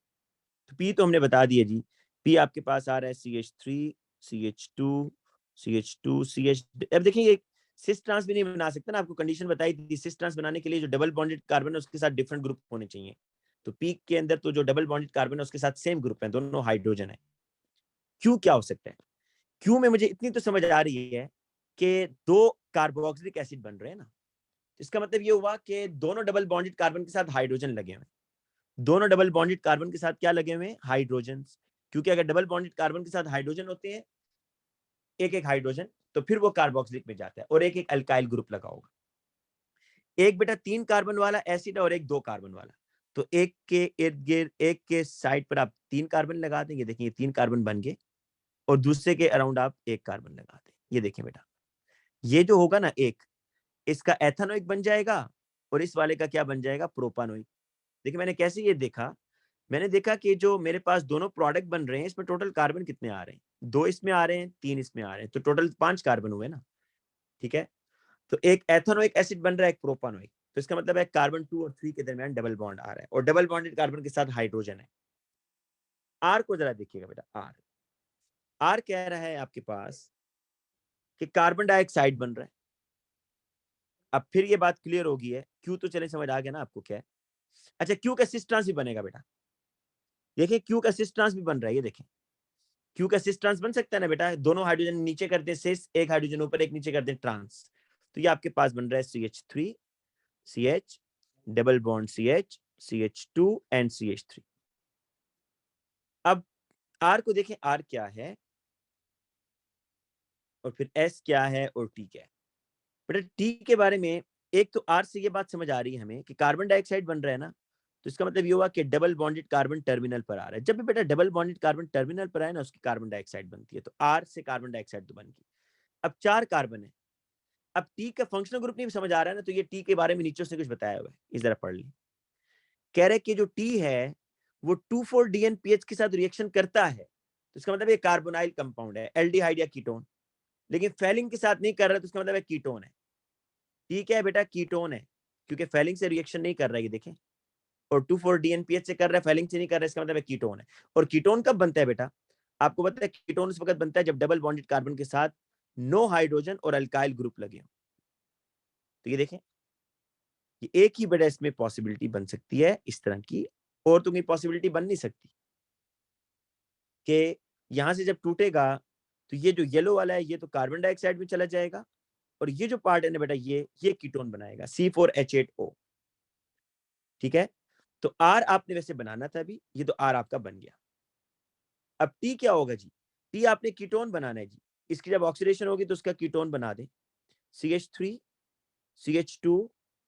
तो पी तो हमने बता दिया जी। पी आपके पास आ रहा है CH3 CH2 CH2 CH। अब देखिए ये सिस ट्रांस भी नहीं बना सकता ना, आपको कंडीशन बताई थी। सिस ट्रांस बनाने के लिए जो डबल बॉन्डेड कार्बन है उसके साथ डिफरेंट ग्रुप होने चाहिए। तो पी के अंदर तो जो डबल बॉन्डेड कार्बन है उसके साथ सेम ग्रुप है, दोनों हाइड्रोजन है। क्यू क्या हो सकता है? क्यू में मुझे इतनी तो समझ आ रही है कि 2 कार्बोक्सिलिक एसिड बन रहे हैं ना, इसका मतलब ये हुआ कि दोनों डबल बॉन्डेड कार्बन के साथ हाइड्रोजन लगे हुए हैं। दोनों डबल बॉन्डेड कार्बन के साथ क्या लगे हुए हैं, हाइड्रोजन, क्योंकि अगर डबल बॉन्डेड कार्बन के साथ हाइड्रोजन होते हैं, एक एक हाइड्रोजन, तो फिर वो कार्बोक्सिलिक में जाता है और एक एक अल्काइल ग्रुप लगा होगा। एक बेटा 3 कार्बन वाला एसिड और एक 2 कार्बन वाला, तो एक के इर्द गिर्द, एक के साइड पर आप 3 कार्बन लगा देंगे, देखिए 3 कार्बन बन गए, और दूसरे के अराउंड आप 1 कार्बन लगा दें। ये देखिए बेटा, ये जो होगा ना एक, इसका एथेनोइक बन जाएगा और इस वाले का क्या बन जाएगा, प्रोपानोइक। देखिए मैंने कैसे ये देखा, मैंने देखा कि जो मेरे पास दोनों प्रोडक्ट बन रहे हैं, इसमें टोटल कार्बन कितने आ रहे हैं, 2 इसमें आ रहे हैं, 3 इसमें आ रहे हैं, तो टोटल 5 कार्बन हुए ना। ठीक है, तो एक एथेनोइक एसिड बन रहा है, एक प्रोपानोइक, तो इसका मतलब है कार्बन 2 और 3 के दरमियान डबल बॉन्ड आ रहा है और डबल बॉन्डेड कार्बन के साथ हाइड्रोजन है। आर को जरा देखिएगा बेटा, आर, आर कह रहा है आपके पास कि कार्बन डाइऑक्साइड बन रहा है। अब फिर ये बात क्लियर होगी है, क्यू तो चले समझ आ गया ना आपको क्या है। अच्छा, क्यू का सिस ट्रांस भी बनेगा बेटा, देखिए क्यू का सिस ट्रांस भी बन रहा है, ये देखें क्यू का सिस ट्रांस बन सकता है ना बेटा, दोनों हाइड्रोजन नीचे कर दे सिस, एक हाइड्रोजन ऊपर एक नीचे कर दे ट्रांस, तो ये आपके पास बन रहा है CH3 CH double bond CH CH2 and CH3। अब R को देखें, R क्या है और फिर S क्या है और T क्या है। बेटा T के बारे में, एक तो R से ये बात समझ आ रही है हमें कि कार्बन डाइऑक्साइड बन रहा है ना, तो इसका मतलब ये हुआ कि डबल बॉन्डेड कार्बन टर्मिनल पर आ रहा है। जब भी बेटा डबल बॉन्डेड कार्बन टर्मिनल पर आए ना, उसकी कार्बन डाइऑक्साइड बनती है, तो R से कार्बन डाइऑक्साइड तो बन गई। अब 4 कार्बन है, अब T का फंक्शनल ग्रुप नहीं समझ आ रहा है ना, तो ये T के बारे में नीचे से कुछ बताया हुआ है, इस जरा पढ़ ली। कह रहे कि जो T है वो 2,4-DNPH के साथ रिएक्शन करता है, तो इसका मतलब ये कार्बोनाइल कंपाउंड है, एल्डिहाइड या कीटोन, लेकिन फेलिंग के साथ नहीं कर रहा, तो इसका मतलब है कीटोन है। ठीक है बेटा, कीटोन है, क्योंकि फेलिंग से रिएक्शन नहीं कर रहा है, ये देखें, और 2,4-DNPH से कर रहा है, फेलिंग से नहीं कर रहा है, इसका मतलब है कीटोन है। और कीटोन कब बनता है बेटा, आपको पता है कीटोन उस वक्त बनता है जब डबल बॉन्डेड कार्बन के साथ नो हाइड्रोजन और अल्काइल ग्रुप लगे हो। तो ये देखें, ये एक ही बेटा इसमें पॉसिबिलिटी बन सकती है इस तरह की, और तो कोई पॉसिबिलिटी बन नहीं सकती कि यहां से जब टूटेगा तो ये जो येलो वाला है ये तो कार्बन डाइऑक्साइड में चला जाएगा, और ये जो पार्ट है ना बेटा ये कीटोन बनाएगा C4H8O। ठीक है, तो R आपने वैसे बनाना था अभी, ये तो R आपका बन गया। अब T क्या होगा जी, T आपने कीटोन बनाना है जी, इसकी जब ऑक्सीडेशन होगी तो उसका कीटोन बना दे, CH3 CH2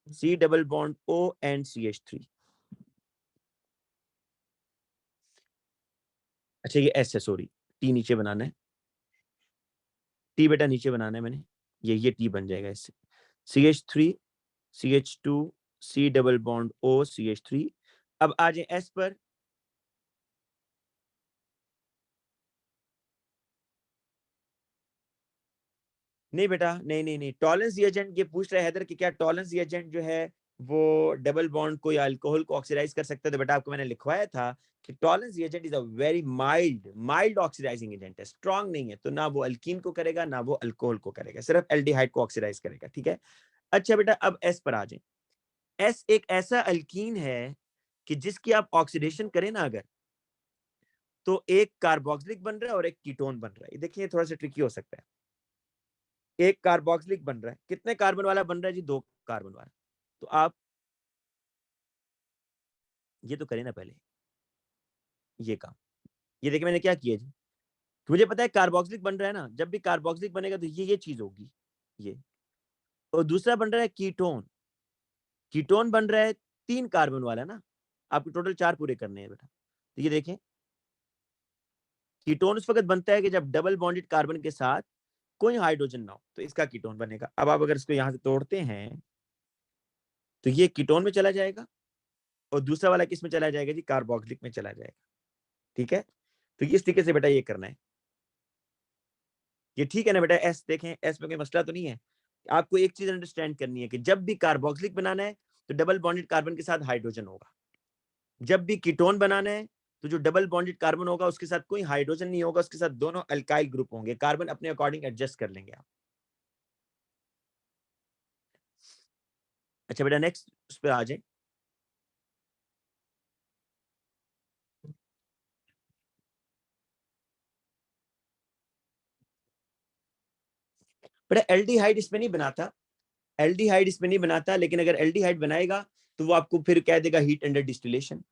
C double bond O and CH3। अच्छा ये S है, सॉरी, T नीचे बनाना है, T बेटा नीचे बनाना है मैंने, ये T बन जाएगा इससे, CH3 CH2 C double bond O CH3। अब आ जाए S पर, नहीं बेटा नहीं नहीं नहीं, टॉलरेंस रिएजेंट, ये पूछ रहे हैदर कि क्या टॉलरेंस रिएजेंट जो है वो डबल बॉन्ड को या अल्कोहल को ऑक्सीडाइज कर सकता है, तो बेटा आपको मैंने लिखवाया था कि Tollens reagent is a very mild mild oxidising agent है, स्ट्रांग नहीं है, तो ना वो अल्कीन को करेगा ना वो अल्कोहल को करेगा, सिर्फ एल्डिहाइड को ऑक्सीडाइज करेगा। ठीक है, अच्छा बेटा अब एस पर आ जाए। एस एक ऐसा अल्कीन है कि जिसकी आप ऑक्सीडेशन करें ना अगर, तो एक कार्बोक्सिलिक बन रहा है और एक कीटोन बन रहा है। देखिए थोड़ा सा ट्रिकी हो सकता है, एक कार्बोक्सिलिक बन रहा है, कितने कार्बन वाला बन रहा है जी, 2 कार्बन वाला। तो आप ये तो करें ना पहले ये काम, ये देखिए मैंने क्या किया जी, तो मुझे पता है कार्बोक्सिलिक बन रहा है ना, जब भी कार्बोक्सिलिक बनेगा तो ये चीज होगी ये, और दूसरा बन रहा है कीटोन, कीटोन बन रहा है 3 कार्बन वाला ना, आपको टोटल 4 पूरे करने हैं बेटा। तो ये देखें, कीटोन उस वक्त बनता है कि जब डबल बॉन्डेड कार्बन के साथ कोई हाइड्रोजन ना हो, तो इसका कीटोन बनेगा। अब आप अगर इसको यहां से तोड़ते हैं तो ये कीटोन में चला जाएगा, और दूसरा वाला किस में चला जाएगा जी, कार्बोक्सिलिक में चला जाएगा। ठीक है, तो इस तरीके से बेटा ये करना है, ये ठीक है ना बेटा। एस देखें, एस में कोई मसला तो नहीं है। आपको एक चीज अंडरस्टैंड करनी है कि जब भी कार्बोक्सिलिक बनाना है तो डबल बॉन्डेड कार्बन के साथ हाइड्रोजन होगा, जब भी कीटोन बनाना है तो जो डबल बॉन्डेड कार्बन होगा उसके साथ कोई हाइड्रोजन नहीं होगा, उसके साथ दोनों अल्काइल ग्रुप होंगे, कार्बन अपने अकॉर्डिंग एडजस्ट कर लेंगे आप। अच्छा बेटा नेक्स्ट उस पर आ जाए। बेटा एल्डिहाइड इसमें नहीं बनाता, एल्डिहाइड इसमें नहीं बनाता, लेकिन अगर एल्डिहाइड बनाएगा तो वो आपको फिर कह देगा हीट अंडर डिस्टिलेशन।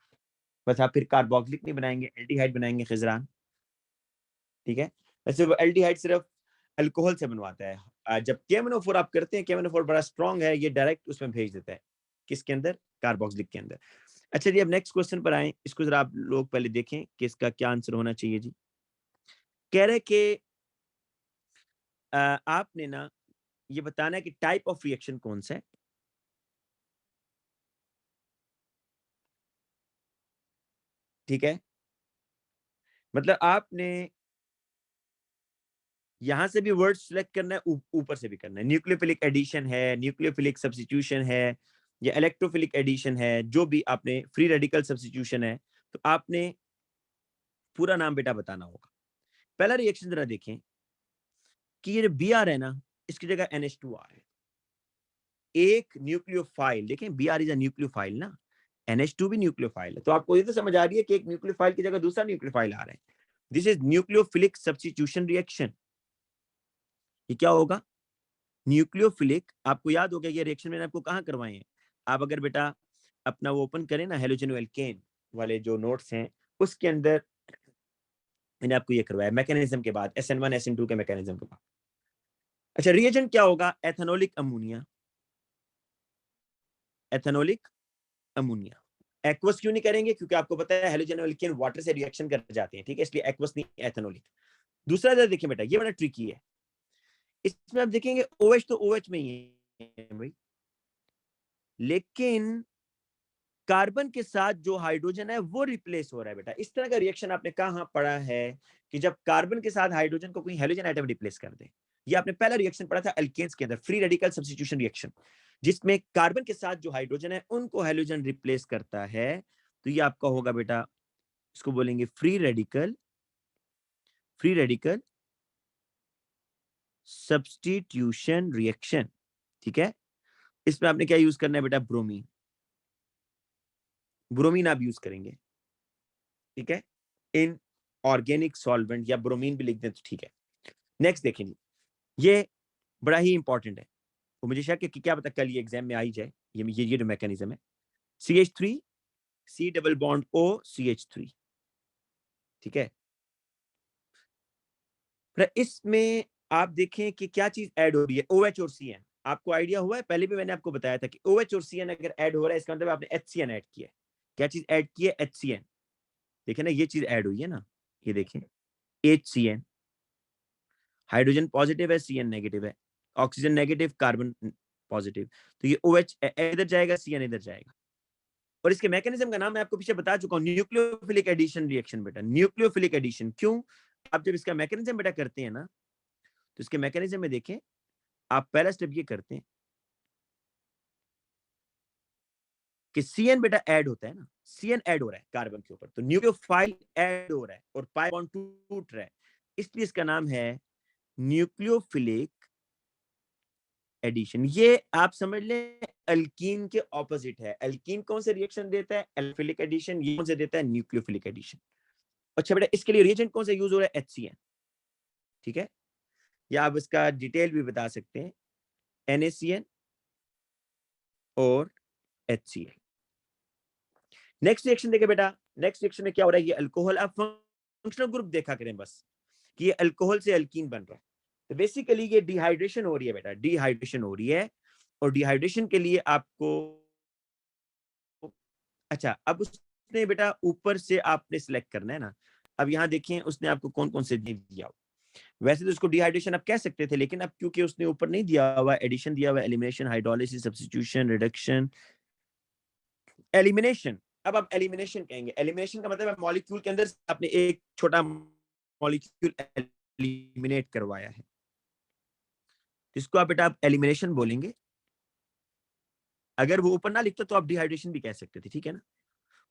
बस आप फिर कार्बोक्सिलिक नहीं बनाएंगे, एल्डिहाइड बनाएंगे खिजरान, ठीक है। वैसे वो एल्डिहाइड सिर्फ अल्कोहल से बनवाता है, जब KMNO4 आप करते हैं, KMNO4 बड़ा स्ट्रॉन्ग है, ये डायरेक्ट उसमें भेज देता है, किसके अंदर, कार्बोक्सिलिक के अंदर। अच्छा जी, अब नेक्स्ट क्वेश्चन पर आए, इसको जरा आप लोग पहले देखें कि इसका क्या आंसर होना चाहिए जी। कह रहे कि आपने ना ये बताना है कि टाइप ऑफ रिएक्शन कौन सा है, ठीक है। मतलब आपने यहां से भी वर्ड सिलेक्ट करना है, ऊपर से भी करना है। न्यूक्लियोफिलिक एडिशन है, न्यूक्लियोफिलिक सब्स्टिट्यूशन है, या इलेक्ट्रोफिलिक एडिशन है, जो भी आपने फ्री रेडिकल सब्स्टिट्यूशन है, तो आपने पूरा नाम बेटा बताना होगा। पहला रिएक्शन जरा देखें कि ये Br है ना, इसकी जगह NH2 आ रहा है। एक न्यूक्लियोफाइल, देखें Br इज अ न्यूक्लियोफाइल ना, NH2 भी न्यूक्लियोफाइल है, तो आपको ये तो समझ आ रही है कि एक न्यूक्लियोफाइल की जगह दूसरा न्यूक्लियोफाइल आ रहा है। This is nucleophilic substitution reaction. ये क्या होगा, न्यूक्लियोफिलिक। आपको याद होगा ये रिएक्शन मैंने आपको कहाँ करवाए हैं, आप अगर बेटा अपना वो ओपन करें ना, हेलोजन एल्केन वाले जो नोट्स हैं, उसके अंदर मैंने आपको ये करवाया मैकेनिज्म के बाद, SN1 SN2 के मैकेनिज्म के बाद। अच्छा, रिएजेंट क्या होगा, एथेनोलिक अमोनिया, एथेनोलिक अमोनिया। एक्वस क्यों नहीं करेंगे, क्योंकि आपको पता है हेलोजन एल्केन वाटर से रिएक्शन कर जाते हैं, ठीक है, इसलिए एक्वस नहीं, एथेनोलिक। दूसरा जरा देखिए बेटा, ये बड़ा ट्रिकी है, इसमें आप देखेंगे OH तो OH में ही है भाई, लेकिन कार्बन के साथ जो हाइड्रोजन है वो रिप्लेस हो रहा है बेटा। इस तरह का रिएक्शन आपने कहाँ पढ़ा है कि जब कार्बन के साथ हाइड्रोजन को कोई हेलोजन आइटम रिप्लेस कर दे। ये आपने पहला रिएक्शन पढ़ा था एल्केन्स के अंदर, फ्री रेडिकल सब्स्टिट्यूशन रिएक्शन, जिसमें कार्बन के साथ जो हाइड्रोजन है उनको हेलोजन रिप्लेस करता है। तो ये आपका होगा बेटा, इसको बोलेंगे फ्री रेडिकल सब्स्टिट्यूशन रिएक्शन, ठीक है। इसमें आपने क्या यूज करना है बेटा, ब्रोमीन, ब्रोमीन आप यूज करेंगे, ठीक है, इन ऑर्गेनिक सॉल्वेंट, या ब्रोमीन भी लिख दें तो ठीक है। नेक्स्ट देखेंगे, ये बड़ा ही इंपॉर्टेंट है, तो मुझे शक है कि क्या पता कल ये एग्जाम में आ ही जाए। ये जो मैकेनिज्म है, CH3 C double bond O CH3, ठीक है। फिर इसमें आप देखें कि क्या चीज ऐड हो रही है, OH और CN। आपको आइडिया हुआ है, पहले भी मैंने आपको बताया था कि OH और CN अगर ऐड हो रहा है, इसका मतलब आपने HCN ऐड किया है। क्या चीज ऐड की है, HCN। देखिए ना, ये चीज ऐड हुई है ना, ये देखें HCN, हाइड्रोजन पॉजिटिव है, CN नेगेटिव है, ऑक्सीजन नेगेटिव, कार्बन पॉजिटिव, तो ये OH इधर जाएगा, CN इधर जाएगा। और इसके मैकेनिज्म का नाम मैं आपको पीछे बता चुका हूं, न्यूक्लियोफिलिक एडिशन रिएक्शन बेटा। न्यूक्लियोफिलिक एडिशन क्यों, आप जब इसका मैकेनिज्म बेटा करते हैं ना, तो इसके मैकेनिज्म में देखें, आप पहला स्टेप ये करते हैं कि CN बेटा ऐड होता है ना, CN ऐड हो रहा है कार्बन के ऊपर, तो न्यूक्लियोफाइल ऐड हो रहा है और पाई बॉन्ड टूट रहा है, इसलिए इसका नाम है न्यूक्लियोफिलिक एडिशन। ये आप समझ लें अल्कीन के ऑपोजिट है। अल्कीन कौन से रिएक्शन देता है, एल्फिलिक एडिशन, ये कौन से देता है, न्यूक्लियोफिलिक एडिशन। अच्छा बेटा, इसके लिए रिएजेंट कौन सा यूज हो रहा है, HCN, ठीक है, या आप इसका डिटेल भी बता सकते हैं, NaCN और HCl। नेक्स्ट रिएक्शन देखे बेटा, नेक्स्ट रिएक्शन में क्या हो रहा है, ये अल्कोहल, आप फंक्शनल ग्रुप देखा करें बस कि ये अल्कोहल से अल्कीन बन रहा है। तो बेसिकली ये डिहाइड्रेशन हो रही है बेटा, डिहाइड्रेशन हो रही है, और डिहाइड्रेशन के लिए आपको, अच्छा अब उसने बेटा ऊपर से आपने सिलेक्ट करना है ना। अब यहाँ देखिए उसने आपको कौन कौन से दिया, वैसे तो इसको डिहाइड्रेशन आप कह सकते थे, लेकिन अब क्योंकि उसने ऊपर नहीं दिया हुआ, एडिशन दिया हुआ, elimination, hydrolysis, substitution, reduction, elimination. अब आप एलिमिनेशन कहेंगे, एलिमिनेशन का मतलब है मॉलिक्यूल के अंदर आपने एक छोटा मॉलिक्यूल एलिमिनेट करवाया है, इसको आप बेटा आप एलिमिनेशन बोलेंगे। अगर वो ऊपर ना लिखता तो आप डिहाइड्रेशन भी कह सकते थे, ठीक है ना।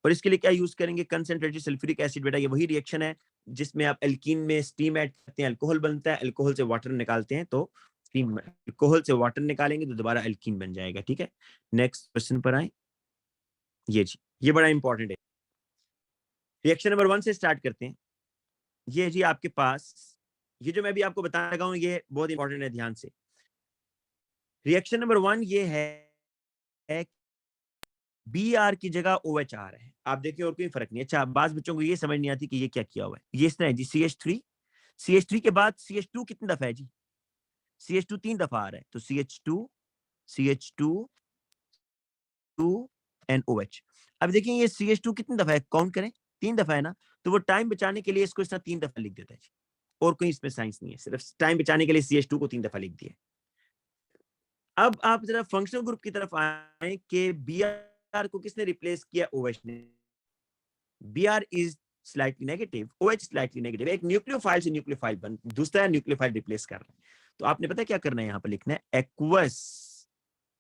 और इसके लिए क्या यूज करेंगे, कंसंट्रेटेड सल्फ्यूरिक एसिड बेटा, ये वही रिएक्शन है जिसमें आप एल्कीन में स्टीम ऐड करते हैं, अल्कोहल बनता है, अल्कोहल से वाटर निकालते हैं, तो स्टीम, अल्कोहल से वाटर निकालेंगे तो दोबारा एल्कीन बन जाएगा, ठीक है। नेक्स्ट क्वेश्चन पर आए, ये जी ये बड़ा इंपॉर्टेंट है, रिएक्शन नंबर 1 से स्टार्ट करते हैं। ये जी आपके पास, ये जो मैं भी आपको बता रहा हूँ ये बहुत इंपॉर्टेंट है, ध्यान से। रिएक्शन नंबर 1 ये है Br की जगह OH आ रहा है, आप देखिए और कोई फर्क नहीं। अच्छा, बाज बच्चों को ये समझ नहीं आती कि ये क्या किया हुआ है। ये इस तरह है जी, CH3 के बाद CH2 कितनी दफा है जी? CH2 3 दफा आ रहा है, तो CH2 एंड OH। अब देखिए ये CH2 कितनी दफा है, काउंट करें, 3 दफा है ना, तो वो टाइम बचाने के लिए इसको इस तरह 3 दफा लिख देता है जी। और कोई इसमें साइंस नहीं है, सिर्फ टाइम बचाने के लिए CH2 को 3 दफा लिख दिया। अब आप जरा फंक्शनल ग्रुप की तरफ आए कि Br को किसने रिप्लेस किया? OH ने। Br is slightly negative, OH slightly negative. एक न्यूक्लियोफाइल से न्यूक्लियोफाइल बन, दूसरा न्यूक्लियोफाइल रिप्लेस कर रहा है। तो आपने पता क्या करना है, यहाँ पर लिखना है एक्वस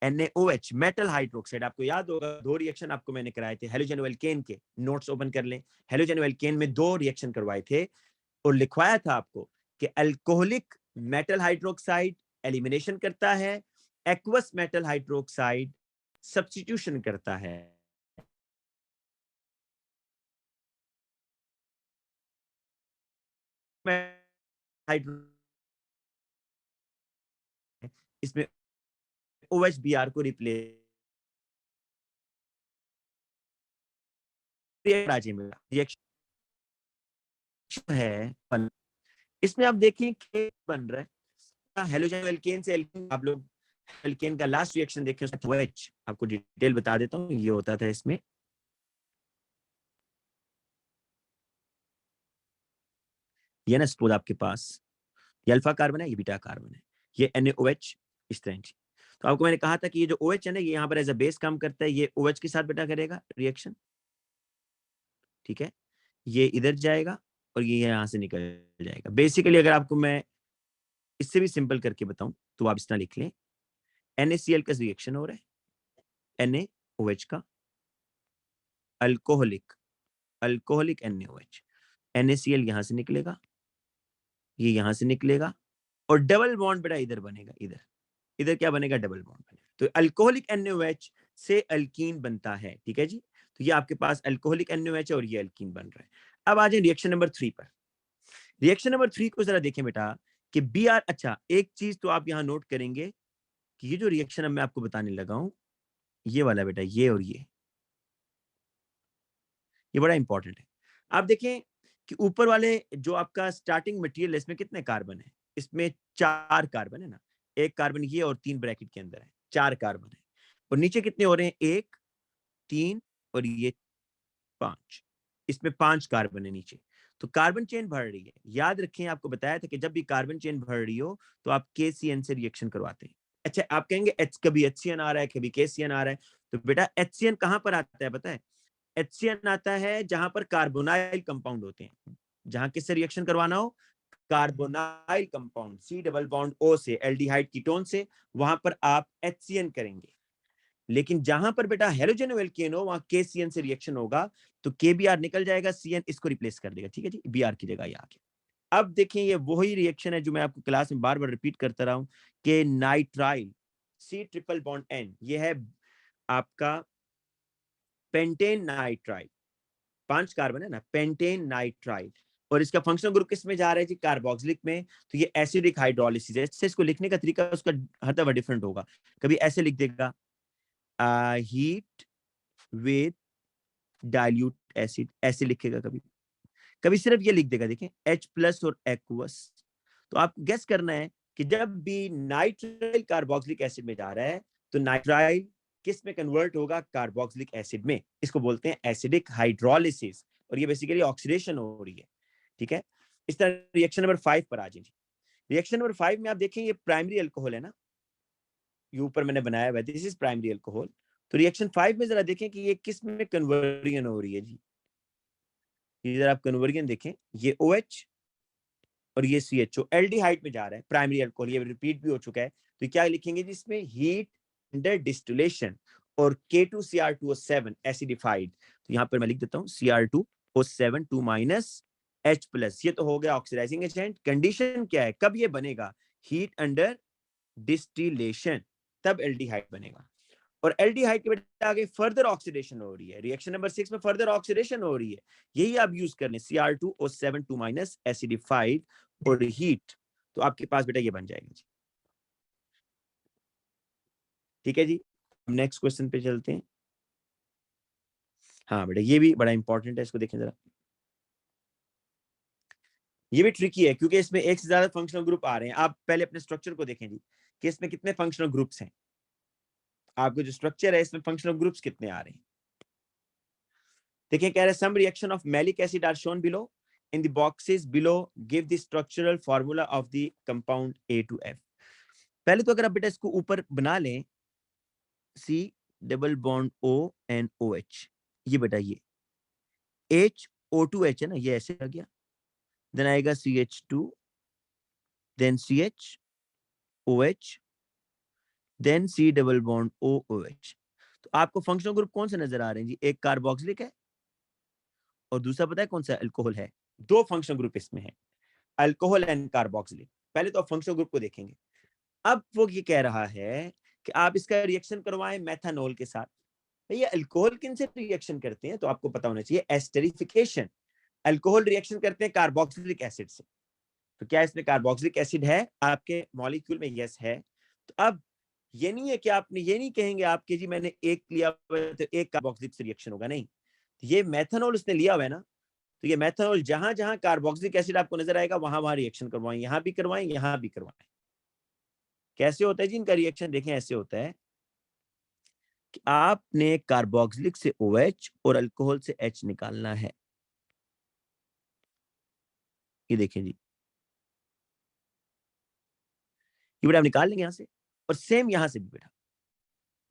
NaOH मेटल हाइड्रोक्साइड। आपको याद होगा 2 रिएक्शन आपको मैंने कराए थे हेलोजन एल्केन के, नोट्स ओपन कर लें। हेलोजन एल्केन में 2 रिएक्शन करवाए थे और लिखवाया था आपको कि अल्कोहलिक मेटल हाइड्रोक्साइड एलिमिनेशन करता है, एक्वस मेटल हाइड्रोक्साइड सब्स्टिट्यूशन करता है। इसमें OHBr को रिप्लेस रिएक्शन है, इसमें आप देखिए कि बन रहा है हेलोजन एल्केन से एल्केन। आप लोग एल्केन का लास्ट रिएक्शन देखें, OH आपको डिटेल बता देता हूँ। ये होता था इसमें, ये ना सपोज आपके पास ये अल्फा कार्बन है, ये बीटा कार्बन है, ये NaOH इस तरह की। तो आपको मैंने कहा था कि ये जो OH है ना, ये यहाँ पर एज अ बेस काम करता है, ये OH के साथ बेटा करेगा रिएक्शन, ठीक है। ये इधर जाएगा और ये यहाँ से निकल जाएगा। बेसिकली अगर आपको मैं इससे भी सिंपल करके बताऊं तो आप इस तरह लिख लें, NaCl का रिएक्शन हो रहा है NaOH का, अल्कोहलिक अल्कोहलिक NaOH, NaCl यहाँ से निकलेगा, ये यहाँ से निकलेगा और डबल बॉन्ड बेटा इधर बनेगा, इधर इधर क्या बनेगा, डबल बॉन्ड बनेगा। तो अल्कोहलिक NaOH से अल्कीन बनता है, ठीक है जी। तो ये आपके पास अल्कोहलिक NaOH है और ये अल्कीन बन रहा है। अब आ जाए रिएक्शन नंबर 3 पर। रिएक्शन नंबर 3 को जरा देखें बेटा कि Br, अच्छा एक चीज तो आप यहाँ नोट करेंगे कि ये जो रिएक्शन अब मैं आपको बताने लगा हूं, ये वाला बेटा, ये और ये बड़ा इंपॉर्टेंट है। आप देखें कि ऊपर वाले जो आपका स्टार्टिंग मटेरियल है, इसमें कितने कार्बन है? इसमें 4 कार्बन है ना, एक कार्बन ये और 3 ब्रैकेट के अंदर है, 4 कार्बन है। और नीचे कितने हो रहे हैं? 1, 3 और ये 5। इसमें 5 कार्बन है नीचे। तो कार्बन चेन बढ़ रही है। याद रखें, आपको बताया था कि जब भी कार्बन चेन बढ़ रही हो तो आप KCN से रिएक्शन करवाते हैं। अच्छा, आप कहेंगे कभी HCN आ रहा है, कभी KCN आ रहा है। तो बेटा HCN कहां पर आता है पता है? HCN आता है जहां पर कार्बोनाइल कंपाउंड होते हैं। जहां किससे रिएक्शन करवाना हो? Carbonyl compound, C double bond O से, एल्डिहाइड कीटोन से, वहां पर आप HCN करेंगे। लेकिन जहां पर बेटा हेलोजन एल्केन हो, वहां KCN से रिएक्शन होगा, तो KBr निकल जाएगा, CN इसको रिप्लेस कर देगा, ठीक है जी, Br की जगह ये आ गया। अब देखें, ये वही रिएक्शन है जो मैं आपको क्लास में बार बार रिपीट करता रहा हूं कि nitrile C triple bond N, ये है आपका पेंटेन नाइट्राइल, 5 कार्बन है ना, पेंटेन नाइट्राइल। और इसका फंक्शनल ग्रुप किस में जा रहा है जी? कार्बोक्सिलिक में। तो ये एसिडिक हाइड्रोलिसिस है। इसको लिखने का तरीका उसका हर दफा डिफरेंट होगा। कभी ऐसे लिख देगा हीट विद डाइल्यूट एसिड, ऐसे लिखेगा। कभी कभी सिर्फ ये लिख देगा, देखें H+ और एक्वस। तो आप गेस करना है कि जब भी नाइट्राइल कार्बोक्सिलिक एसिड में जा रहा है तो नाइट्राइल किस में कन्वर्ट होगा? कार्बोक्सिलिक एसिड में। इसको बोलते हैं एसिडिक हाइड्रोलिसिस, और ये बेसिकली ऑक्सीडेशन हो रही है, ठीक है। इस तरह रिएक्शन नंबर 5 पर आ जाइए। रिएक्शन नंबर 5 में आप देखें, ये प्राइमरी अल्कोहल है ना, ये ऊपर मैंने बनाया हुआ है, दिस इज प्राइमरी अल्कोहल। तो रिएक्शन 5 में जरा देखें कि ये किस में कन्वर्जन हो रही है जी। इधर आप कन्वर्जन देखें, ये OH और ये CHO एल्डिहाइड में जा रहा है, प्राइमरी अल्कोहल, ये रिपीट भी हो चुका है। तो क्या लिखेंगे जी इसमें? हीट अंडर डिस्टिलेशन और K2Cr2O7 एसिडिफाइड। तो यहाँ पर मैं लिख देता हूँ Cr2O7 2 H+। ये तो हो गया ऑक्सीडाइजिंग एजेंट। कंडीशन क्या है, कब ये बनेगा? हीट अंडर डिस्टिलेशन, तब एल्डिहाइड बनेगा। और एल्डिहाइड के बेटा आगे फर्दर ऑक्सीडेशन हो रही है, रिएक्शन नंबर 6 में फर्दर ऑक्सीडेशन हो रही है। यही आप यूज करने Cr2O7 2 एसिडिफाइड और हीट, तो आपके पास बेटा ये बन जाएगा। ठीक है जी, नेक्स्ट क्वेश्चन पे चलते हैं। हाँ बेटा, ये भी बड़ा इंपॉर्टेंट है, इसको देखें जरा। ये भी ट्रिकी है क्योंकि इसमें एक से ज्यादा फंक्शनल ग्रुप आ रहे हैं। आप पहले अपने स्ट्रक्चर को देखें जी कि इसमें कितने फंक्शनल ग्रुप्स हैं। आपको जो स्ट्रक्चर है इसमें फंक्शनल ग्रुप्स कितने आ रहे हैं। देखिए कह रहे हैं some reaction of malic acid are shown below in the boxes below, give the structural formula of the compound A2F। पहले तो अगर आप बेटा इसको ऊपर बना लें, C डबल बॉन्ड ONOH, ये बेटा ये HO2H है ना, ये ऐसे आ गया, देन आएगा CH2, then CHOH, then C double bond OOH। तो आपको फंक्शनल ग्रुप कौन से नजर आ रहे हैं जी? एक कार्बोक्सिलिक है और दूसरा पता है कौन सा? अल्कोहल है। दो फंक्शनल ग्रुप इसमें है, अल्कोहल एंड कार्बोक्सिलिक। पहले तो आप फंक्शनल ग्रुप को देखेंगे। अब वो ये कह रहा है कि आप इसका रिएक्शन करवाएं मेथानॉल के साथ। भैया अल्कोहल किन से रिएक्शन करते हैं? तो आपको पता होना चाहिए एस्टरिफिकेशन। अल्कोहल रिएक्शन करते हैं कार्बोक्सिलिक एसिड से। तो क्या इसमें कार्बोक्सिलिक एसिड है आपके मॉलिक्यूल में? यस है। तो अब ये नहीं है कि आपने ये नहीं कहेंगे आपके जी मैंने एक लिया तो एक कार्बोक्सिलिक से रिएक्शन होगा, नहीं। ये मेथानॉल उसने लिया हुआ है ना, तो ये मेथानॉल जहां जहां कार्बोक्सिलिक एसिड आपको नजर आएगा वहां वहां रिएक्शन करवाएं, यहां भी करवाएं, यहां भी करवाएं। कैसे होता है जी इनका रिएक्शन? देखें ऐसे होता है कि आपने कार्बोक्सिलिक से OH और अल्कोहल से H निकालना है। ये देखें जी, ये बेटा आप निकाल लेंगे यहां से, और सेम यहां से भी बेटा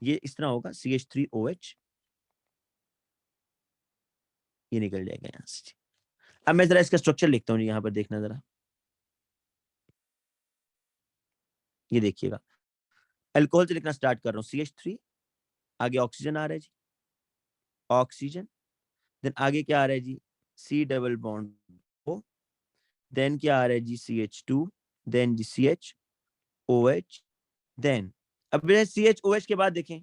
ये इस तरह होगा, CH3OH, ये निकल जाएगा यहां से। अब मैं जरा इसका स्ट्रक्चर लिखता हूँ, यहाँ पर देखना जरा, ये देखिएगा। अल्कोहल से लिखना स्टार्ट कर रहा हूँ, CH3, आगे ऑक्सीजन आ रहा है जी, ऑक्सीजन, देन आगे क्या आ रहा है जी? C double bond O, then क्या आ रहा है जी? CH2, देन जी CHOH, देन अब CHOH के बाद देखें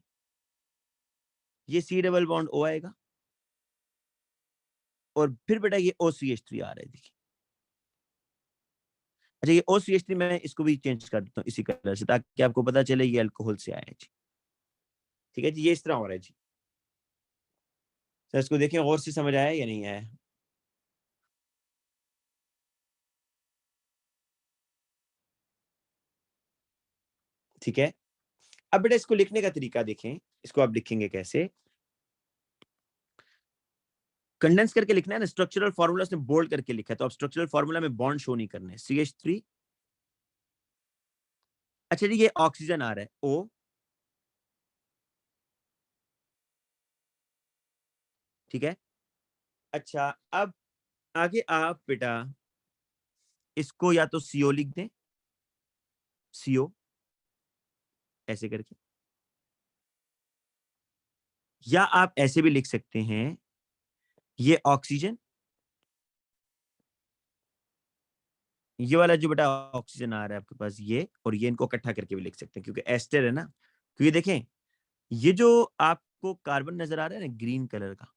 ये C डबल बॉन्ड O आएगा, और फिर बेटा ये OCH3 आ रहा है, देखिए। अच्छा ये OCH3 मैं इसको भी चेंज कर देता हूँ इसी कलर से, ताकि आपको पता चले ये अल्कोहल से आया है जी। ठीक है जी, ये इस तरह हो रहा है जी। सर इसको देखें गौर से, समझ आया या नहीं आया? ठीक है। अब बेटा इसको लिखने का तरीका देखें, इसको आप लिखेंगे कैसे? कंडेंस करके लिखना है ना, स्ट्रक्चरल फार्मूला उसने बोल्ड करके लिखा है, तो आप स्ट्रक्चरल फार्मूला में बॉन्ड शो नहीं करने। CH3, अच्छा जी ये ऑक्सीजन आ रहा है O, ठीक है। अच्छा अब आगे आप बेटा इसको या तो CO लिख दें, CO ऐसे करके, या आप ऐसे भी लिख सकते हैं, ये ऑक्सीजन, ये वाला जो बेटा ऑक्सीजन आ रहा है आपके पास ये, और ये इनको इकट्ठा करके भी लिख सकते हैं क्योंकि एस्टर है ना। क्योंकि देखें ये जो आपको कार्बन नजर आ रहा है ना ग्रीन कलर का,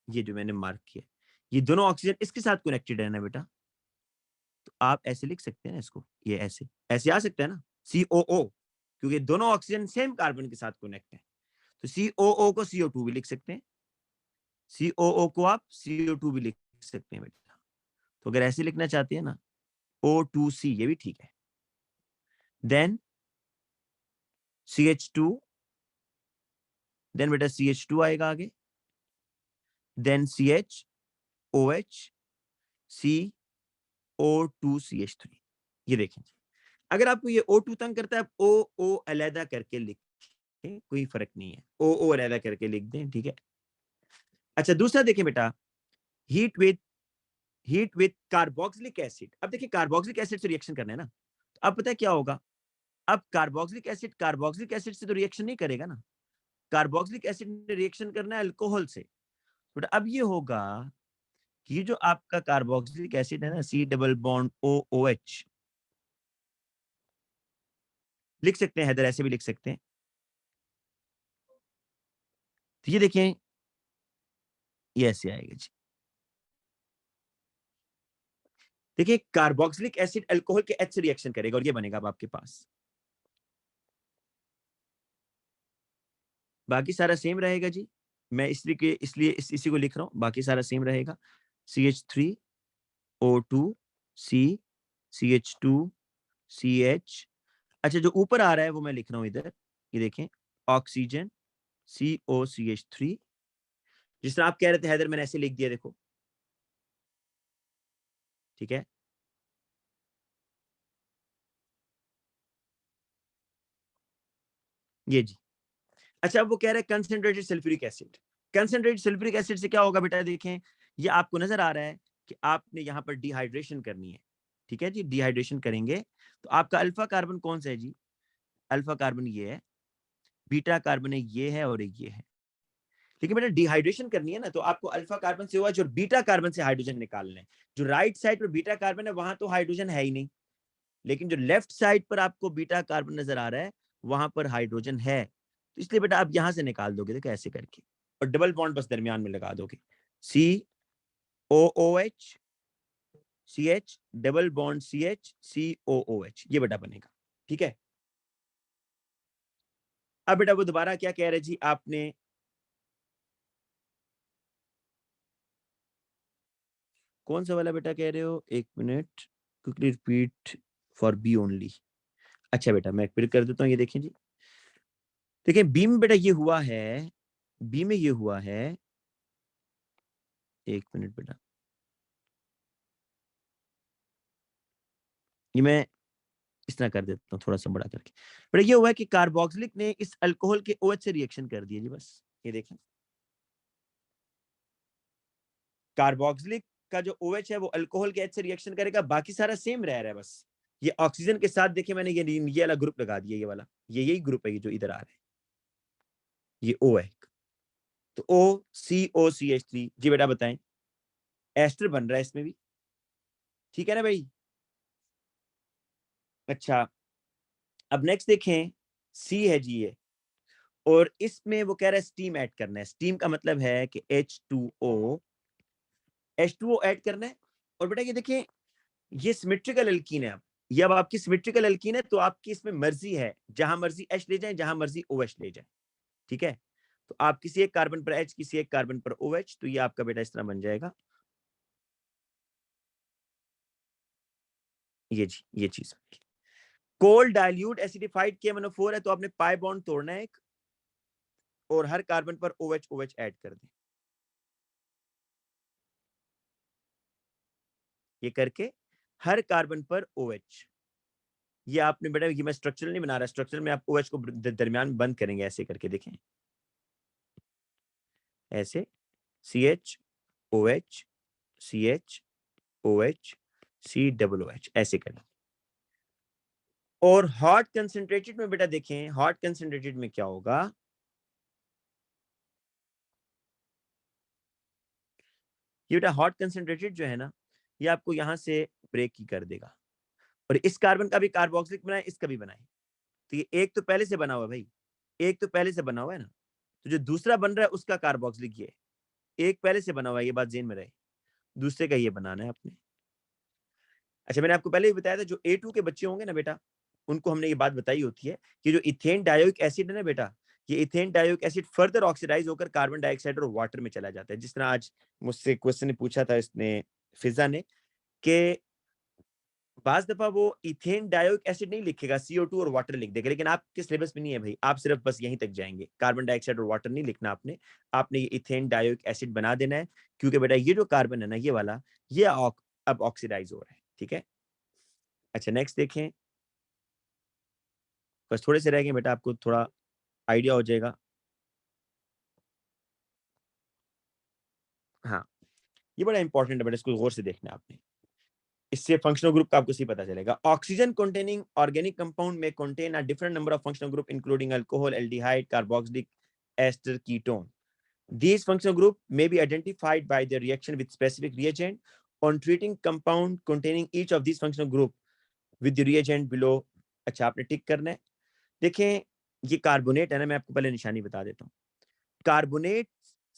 ये जो मैंने मार्क किया, ये दोनों ऑक्सीजन इसके साथ कनेक्टेड है ना बेटा, तो आप ऐसे लिख सकते हैं ना इसको, ये ऐसे ऐसे आ सकता है ना, COO, क्योंकि दोनों ऑक्सीजन सेम कार्बन के साथ कनेक्ट है। तो COO को CO2 भी लिख सकते हैं, COO को आप CO2 भी लिख सकते हैं बेटा। तो अगर ऐसे लिखना चाहते हैं ना O2C, ये भी ठीक है। देन CH2, देन बेटा CH2 आएगा आगे, देन CHOH, CO2CH3। ये देखें, अगर आपको ये O2 तंग करता है, आप O अलहदा करके लिखें, कोई फर्क नहीं है, O अलहदा करके लिख दें, ठीक है। अच्छा दूसरा देखें बेटा, हीट विद कार्बोक्सिलिक एसिड। अब देखिए कार्बोक्सिलिक एसिड से रिएक्शन करना है ना, तो अब पता है क्या होगा? अब कार्बोक्सिलिक एसिड से तो रिएक्शन नहीं करेगा ना, कार्बोक्सिलिक एसिड ने रिएक्शन करना है अल्कोहल से। बट अब ये होगा कि ये जो आपका कार्बोक्सिलिक एसिड है ना, C डबल बॉन्ड OOH, लिख सकते हैं हैदर, ऐसे भी लिख सकते हैं। तो ये देखें ये ऐसे आएगा जी। देखिए कार्बोक्सिलिक एसिड अल्कोहल के H से रिएक्शन करेगा और ये बनेगा अब आपके पास, बाकी सारा सेम रहेगा जी। मैं इसलिए इसी को लिख रहा हूँ, बाकी सारा सेम रहेगा। CH3O2 C CH2 CH। अच्छा, जो ऊपर आ रहा है वो मैं लिख रहा हूँ इधर, ये देखें, ऑक्सीजन COCH3। जिस तरह आप कह रहे थे हैदर, मैंने ऐसे लिख दिया, देखो, ठीक है। ये जी। अच्छा, अब वो कह रहे हैं concentrated sulphuric acid. Concentrated sulphuric acid से क्या होगा बेटा, देखें, ये आपको नजर आ रहा है कि आपने यहाँ पर डिहाइड्रेशन करनी है, ठीक है जी। डिहाइड्रेशन करेंगे तो आपका अल्फा कार्बन कौन सा है जी? अल्फा कार्बन ये है, बीटा कार्बन है ये है, और एक ये है। लेकिन बेटा डिहाइड्रेशन करनी है ना, तो आपको अल्फा कार्बन से हुआ जो बीटा कार्बन से हाइड्रोजन निकालना है। जो राइट साइड पर बीटा कार्बन है वहां तो हाइड्रोजन है ही नहीं, लेकिन जो लेफ्ट साइड पर आपको बीटा कार्बन नजर आ रहा है वहां पर हाइड्रोजन है। तो इसलिए बेटा आप यहां से निकाल दोगे, देखो ऐसे करके, और डबल बॉन्ड बस दरमियान में लगा दोगे, COOH CH, double bond CH COOH, ये बेटा बनेगा, ठीक है। अब बेटा वो दोबारा क्या कह रहे जी, आपने कौन सा वाला बेटा कह रहे हो, एक मिनट, quickly repeat for B only. अच्छा बेटा मैं फिर कर देता हूँ, ये देखें जी, देखिए बी में बेटा ये हुआ है, बी में ये हुआ है, एक मिनट बेटा, ये मैं इस तरह कर देता हूँ थोड़ा सा बड़ा करके। बट ये हुआ है कि कार्बोक्सिलिक ने इस अल्कोहल के OH से रिएक्शन कर दिया जी, बस ये देखें, कार्बोक्सिलिक का जो OH है वो अल्कोहल के H से रिएक्शन करेगा, बाकी सारा सेम रह रहा है बस। ये ऑक्सीजन के साथ देखिए मैंने ये वाला ग्रुप लगा दिया, ये वाला, ये यही ग्रुप है ये जो इधर आ रहा है, ये O है। तो OCOCH3 जी बेटा बताएं, एस्टर बन रहा है इसमें भी, ठीक है ना भाई। अच्छा, अब नेक्स्ट देखें, सी है जी ये, और इसमें वो कह रहा है स्टीम ऐड करना है। स्टीम का मतलब है कि H2O ऐड करना है। और बेटा ये देखिए, ये सिमेट्रिकल एल्कीन है। अब आपकी सिमेट्रिकल एल्कीन है, तो आपकी इसमें मर्जी है, जहां मर्जी H ले जाए, जहां मर्जी OH ले जाए, ठीक है। तो आप किसी एक कार्बन पर H, किसी एक कार्बन पर OH, तो ये आपका बेटा इस तरह बन जाएगा, ये जी, ये चीज। कोल्ड डाइल्यूट एसिडिफाइड KMnO4 है, तो आपने पाई बॉन्ड तोड़ना है एक, और हर कार्बन पर OH OH ऐड कर दें, ये करके हर कार्बन पर OH। ये आपने बेटा, ये मैं स्ट्रक्चरल नहीं बना रहा, स्ट्रक्चरल में आप OH को दरमियान बंद करेंगे, ऐसे करके देखें, ऐसे CH OH CH OH COOH, ऐसे करें। और हॉट कंसंट्रेटेड में बेटा देखें, हॉट कंसंट्रेटेड में क्या होगा, ये बेटा हॉट कंसंट्रेटेड जो है ना, ये आपको यहां से ब्रेक ही कर देगा। और इस कार्बन का भी कार्बोक्सिलिक बनाए, इसका भी बनाए, तो ये एक तो पहले से बना हुआ है भाई, एक तो पहले से बना हुआ है ना, तो जो दूसरा बन रहा है उसका कार्बोक्सिलिक ये, एक पहले से बना हुआ है, ये बात जेन में रहे, दूसरे का ये बनाना है आपने। अच्छा, मैंने आपको पहले ही बताया था, जो A2 के बच्चे होंगे ना बेटा, उनको हमने ये बात बताई होती है कि जो इथेन डायोइक एसिड है ना बेटा, ये ethane dioic acid further oxidise होकर कार्बन डाइऑक्साइड और वाटर में चला जाता है। जिस तरह आज मुझसे क्वेश्चन पूछा था इसने, फिजा ने, कि बाज दफा वो इथेन डायोइक एसिड नहीं लिखेगा, CO2 और वाटर लिख देगा, लेकिन आपके सिलेबस में नहीं है भाई, आप सिर्फ बस यहीं तक जाएंगे, कार्बन डाइऑक्साइड और वाटर नहीं लिखना आपने ये इथेन डायोइक एसिड बना देना है, क्योंकि बेटा ये जो कार्बन है ना, ये वाला, ये अब ऑक्सीडाइज हो रहा है, ठीक है। अच्छा नेक्स्ट देखें, बस थोड़े से रह गए बेटा, आपको थोड़ा आइडिया हो जाएगा। हाँ, ये बड़ा इंपॉर्टेंट है बेटा, इसको गौर से देखना आपने, इससे फंक्शनल ग्रुप का आपको सही पता चलेगा। ऑक्सीजन कंटेनिंग ऑर्गेनिक कंपाउंड में contain a different number of functional group including alcohol, aldehyde, carboxylic ester, ketone. These functional group may be identified by their reaction with specific reagent. On treating compound containing each of these functional group with the reagent below, अच्छा आपने टिक करना है। देखें, ये carbonate है ना, मैं आपको पहले निशानी बता देता हूँ। कार्बोनेट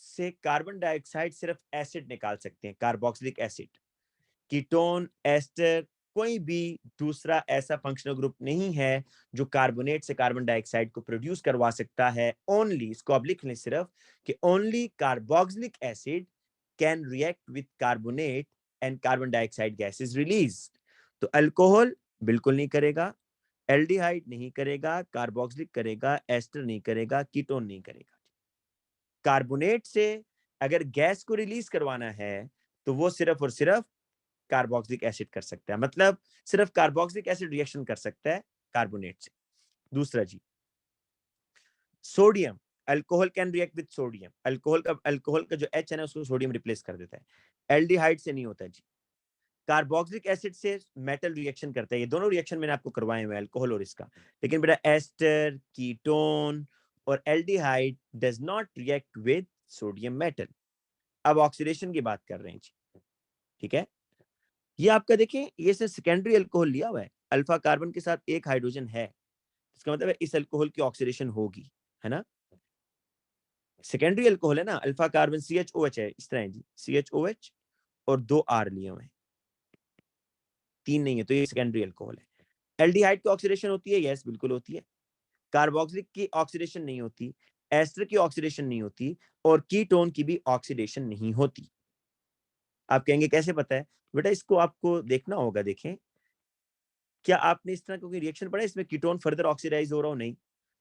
से कार्बन डाइऑक्साइड सिर्फ एसिड निकाल सकते हैं, कार्बोक्सिलिक एसिड। कीटोन, एस्टर, कोई भी दूसरा ऐसा फंक्शनल ग्रुप नहीं है जो कार्बोनेट से कार्बन डाइऑक्साइड को प्रोड्यूस करवा सकता है। ओनली, इसको आप लिख लें सिर्फ कि only carboxylic acid can react with carbonate and carbon dioxide gas is release. तो अल्कोहल बिल्कुल नहीं करेगा, एल्डिहाइड नहीं करेगा, कार्बोक्सिलिक करेगा, एस्टर नहीं करेगा, कीटोन नहीं करेगा। कार्बोनेट से अगर गैस को रिलीज करवाना है तो वो सिर्फ और सिर्फ कार्बोक्सिलिक एसिड कर सकता है, मतलब सिर्फ कार्बोक्सिलिक एसिड रिएक्शन कर सकता है कार्बोनेट से। दूसरा जी, sodium, alcohol can react with sodium. Alcohol का जो H है ना उसको सोडियम रिप्लेस कर देता है। एल्डिहाइड से नहीं होता जी। कार्बोक्सिलिक एसिड से मेटल रिएक्शन करता है। ये दोनों रिएक्शन मैंने आपको करवाए हुए, अल्कोहल और इसका। लेकिन बेटा एस्टर, कीटोन और aldehyde does not react with sodium metal. अब ऑक्सीडेशन की बात कर रहे हैं जी, ठीक है। ये आपका देखिए, ये से सेकेंडरी अल्कोहल लिया हुआ है, अल्फा कार्बन के साथ एक हाइड्रोजन है, इसका मतलब है इस अल्कोहल की ऑक्सीडेशन होगी, है ना। सेकेंडरी अल्कोहल है ना, अल्फा कार्बन CHOH है, इस तरह है जी, CHOH और 2 R लिए हुए हैं, 3 नहीं है, तो ये सेकेंडरी अल्कोहल है। एल्डिहाइड की ऑक्सीडेशन होती है, यस बिल्कुल होती है। कार्बोक्सिलिक की ऑक्सीडेशन नहीं होती, एस्टर की ऑक्सीडेशन नहीं होती और कीटोन की भी ऑक्सीडेशन नहीं होती। आप कहेंगे कैसे पता है बेटा, इसको आपको देखना होगा। देखें, क्या आपने इस तरह का कोई रिएक्शन पढ़ा है इसमें कीटोन फर्दर ऑक्सीडाइज हो रहा हो? नहीं।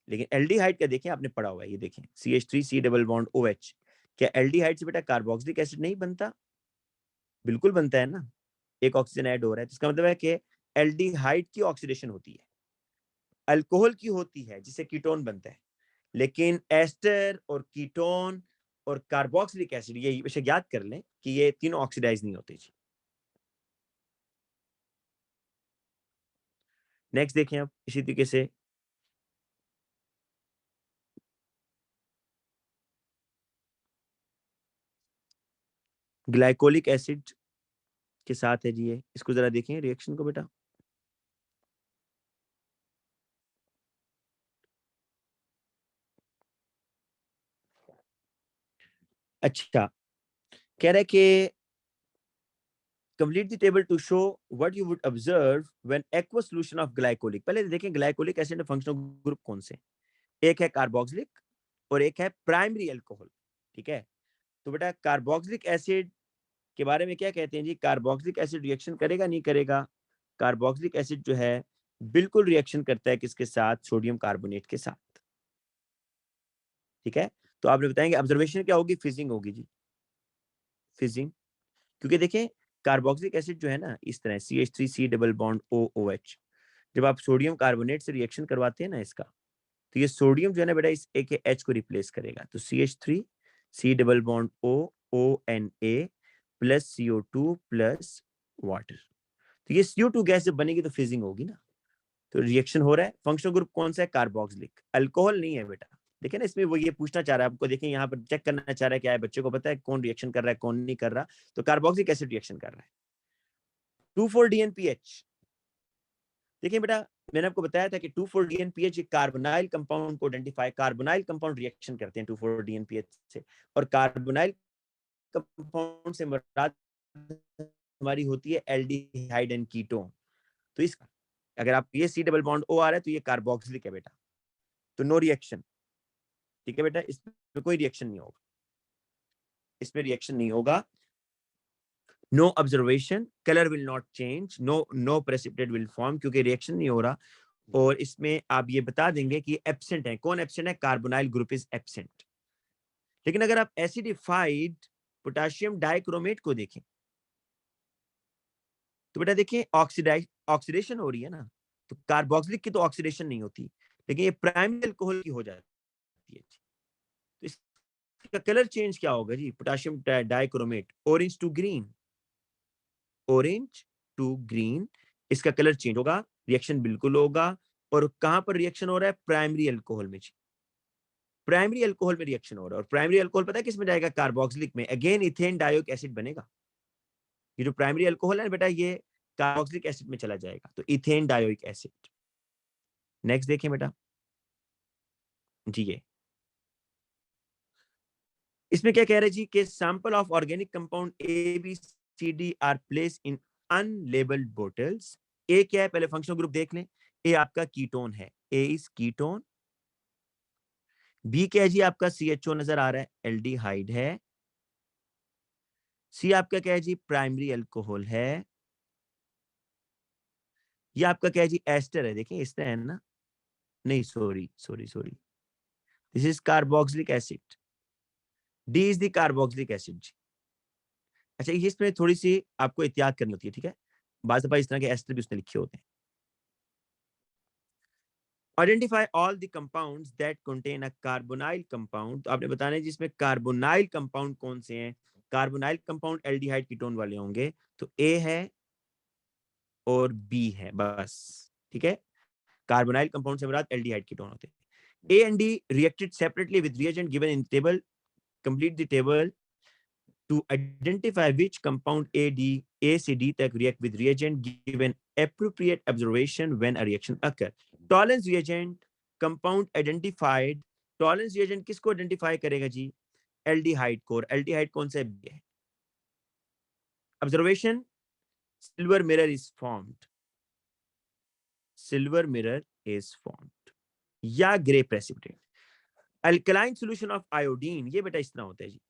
लेकिन एल्डिहाइड का देखें, आपने पढ़ा हुआ है, ये देखें CH3 C double bond OH, क्या एल्डिहाइड से बेटा कार्बोक्सिलिक एसिड नहीं बनता? बिल्कुल बनता है ना, एक ऑक्सीजन ऐड हो रहा है, तो इसका मतलब है कि एल्डिहाइड की ऑक्सीडेशन होती है, अल्कोहल की होती है जिससे कीटोन बनता है। लेकिन एस्टर और कीटोन और कार्बोक्सिलिक एसिड, ये वैसे याद कर लें कि ये तीनों ऑक्सीडाइज नहीं होते जी। नेक्स्ट देखें आप इसी तरीके से, ग्लाइकोलिक एसिड के साथ है जी, ये इसको जरा देखें रिएक्शन को बेटा। अच्छा, कह रहा है कि complete the table to show what you would observe when aqueous solution of glycolic. पहले देखें ग्लाइकोलिक एसिड में फंक्शनल ग्रुप कौन से, एक है कार्बोक्सिलिक और एक है प्राइमरी अल्कोहल, ठीक है। तो बेटा कार्बोक्सिलिक एसिड के बारे में क्या कहते हैं जी, कार्बोक्सिलिक एसिड रिएक्शन करेगा नहीं करेगा? कार्बोक्सिलिक एसिड जो है बिल्कुल रिएक्शन करता है किसके साथ? सोडियम कार्बोनेट के साथ, ठीक है। तो आपने बताएंगे ऑब्जर्वेशन क्या होगी? फिजिंग होगी जी, फिजिंग। क्योंकि देखें कार्बोक्सिलिक एसिड जो है ना इस तरह CH3 C double bond OOH, जब आप सोडियम कार्बोनेट से रिएक्शन करवाते हैं ना इसका, तो ये सोडियम जो है ना बेटा इस एक H को रिप्लेस करेगा, तो CH3 C double bond ONA plus CO2 plus water. तो ये CO2 गैस जब बनेगी तो फिजिंग होगी ना, तो रिएक्शन हो रहा है। फंक्शनल ग्रुप कौन सा है? कार्बोक्सिलिक, अल्कोहल नहीं है बेटा। देखिए ना इसमें वो ये पूछना चाह रहा है आपको, देखिए यहाँ पर चेक करना चाह रहा है क्या है, बच्चे को पता है कौन रिएक्शन कर रहा है कौन नहीं कर रहा। तो कार्बोक्सिलिक एसिड रिएक्शन कर रहा है। 2,4-DNPH, देखिए बेटा मैंने आपको बताया था कि 2,4-DNPH कार्बोनाइल कंपाउंड को आइडेंटिफाई, कार्बोनाइल कंपाउंड रिएक्शन करते हैं 2,4-DNPH से, और कार्बोनाइल कंपाउंड से मुराद हमारी होती है एल्डिहाइड एंड कीटोन। तो इस अगर आप ये C डबल बॉन्ड O आ रहा है तो ये कार्बोक्सिलिक है बेटा, तो नो रिएक्शन, ठीक है बेटा, इसमें कोई रिएक्शन नहीं होगा, इसमें रिएक्शन नहीं होगा। No observation, colour will not change, no precipitate will form, क्योंकि रिएक्शन नहीं हो रहा। और इसमें आप ये बता देंगे कि एब्सेंट है, कौन एब्सेंट है? Carbonyl group is absent. लेकिन अगर आप एसिडिफाइड पोटेशियम डाइक्रोमेट को देखें तो बेटा देखिए ऑक्सीडेशन हो रही है ना, तो कार्बोक्सिलिक की तो ऑक्सीडेशन नहीं होती, लेकिन ये प्राइमरी अल्कोहल की हो जाती है। तो इसका कलर चेंज क्या होगा जी? Potassium dichromate, orange to green, orange to green, इसका कलर चेंज होगा, रिएक्शन बिल्कुल होगा। और कहां पर रिएक्शन हो रहा है? प्राइमरी अल्कोहल में जी, प्राइमरी अल्कोहल में रिएक्शन हो रहा है। और प्राइमरी अल्कोहल पता है किस में जाएगा? कार्बोक्सिलिक में, अगेन इथेन डायोइक एसिड बनेगा। ये जो प्राइमरी अल्कोहल है बेटा ये कार्बोक्सिलिक एसिड में चला जाएगा, तो इथेन डायोइक एसिड। नेक्स्ट देखें बेटा जी, ये इसमें क्या कह रहे हैं जी कि sample of organic compound ABCD are placed in unlabelled bottles. A क्या है पहले फंक्शनल ग्रुप देख लें। ए आपका कीटोन है, ए इज कीटोन। बी क्या है जी आपका CHO नजर आ रहा है, एल्डिहाइड है। सी आपका क्या है जी प्राइमरी अल्कोहल है। ये आपका क्या है जी एस्टर है, देखिए इस तरह है ना, नहीं sorry sorry sorry, this is carboxylic acid. D is the carboxylic acid जी। अच्छा ये इसमें थोड़ी सी आपको एहतियात करनी होती है, ठीक है, बाज़ दफा इस तरह के एस्टर भी उसने लिखे होते हैं। Identify all the compounds that contain a carbonyl compound, तो आपने बताना है जिसमें कार्बोनाइल कंपाउंड कौन से हैं। कार्बोनाइल कंपाउंड एल्डिहाइड कीटोन वाले होंगे, तो ए है और बी है बस, ठीक है। कार्बोनाइल कंपाउंड से मुराद एल्डिहाइड कीटोन होते हैं। A and D reacted separately with reagent given in table, complete the table to identify which compound A से D तक react with reagent given appropriate observation when a reaction occur. Tolerance reagent compound identified, tolerance reagent किसको identify करेगा जी, aldehyde को, और aldehyde कौन सा है। Observation, silver mirror is formed, silver mirror is formed, या grey precipitate। Alkaline solution of iodine, ये बेटा इस तरह होता है जी,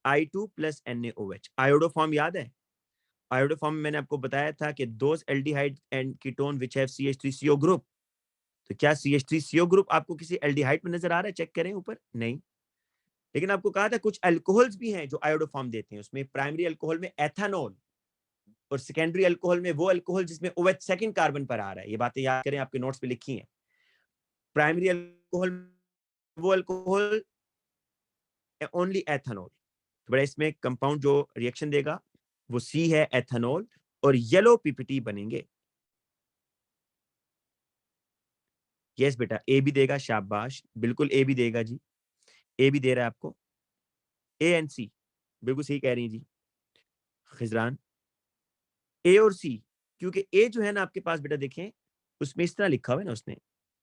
I2 plus NaOH। आयोडोफॉर्म याद है, आयोडोफॉर्म में मैंने आपको बताया था कि those aldehyde and ketone which have CH3CO group. तो क्या CH3CO ग्रुप आपको किसी एल्डिहाइड में नजर आ रहा है, चेक करें ऊपर, नहीं। लेकिन आपको कहा था कुछ अल्कोहल्स भी हैं जो आयोडोफॉर्म देते हैं, उसमें प्राइमरी अल्कोहल में एथेनॉल, और सेकेंडरी अल्कोहल में वो अल्कोहल जिसमें OH सेकंड कार्बन पर आ रहा है। ये बातें याद करें, आपके नोट्स पे लिखी हैं। प्राइमरी अल्कोहल वो अल्कोहल ओनली एथेनॉल, तो बड़ा इसमें कंपाउंड जो रिएक्शन देगा वो सी है एथेनॉल, और येलो पीपीटी बनेंगे। यस बेटा ए भी देगा, शाबाश, बिल्कुल ए भी देगा जी, ए भी दे रहा है आपको, ए एंड सी, बिल्कुल सही कह रही हैं जी खिजरान, ए और सी। क्योंकि ए जो है ना आपके पास बेटा देखें, उसमें इस तरह लिखा हुआ है ना उसने,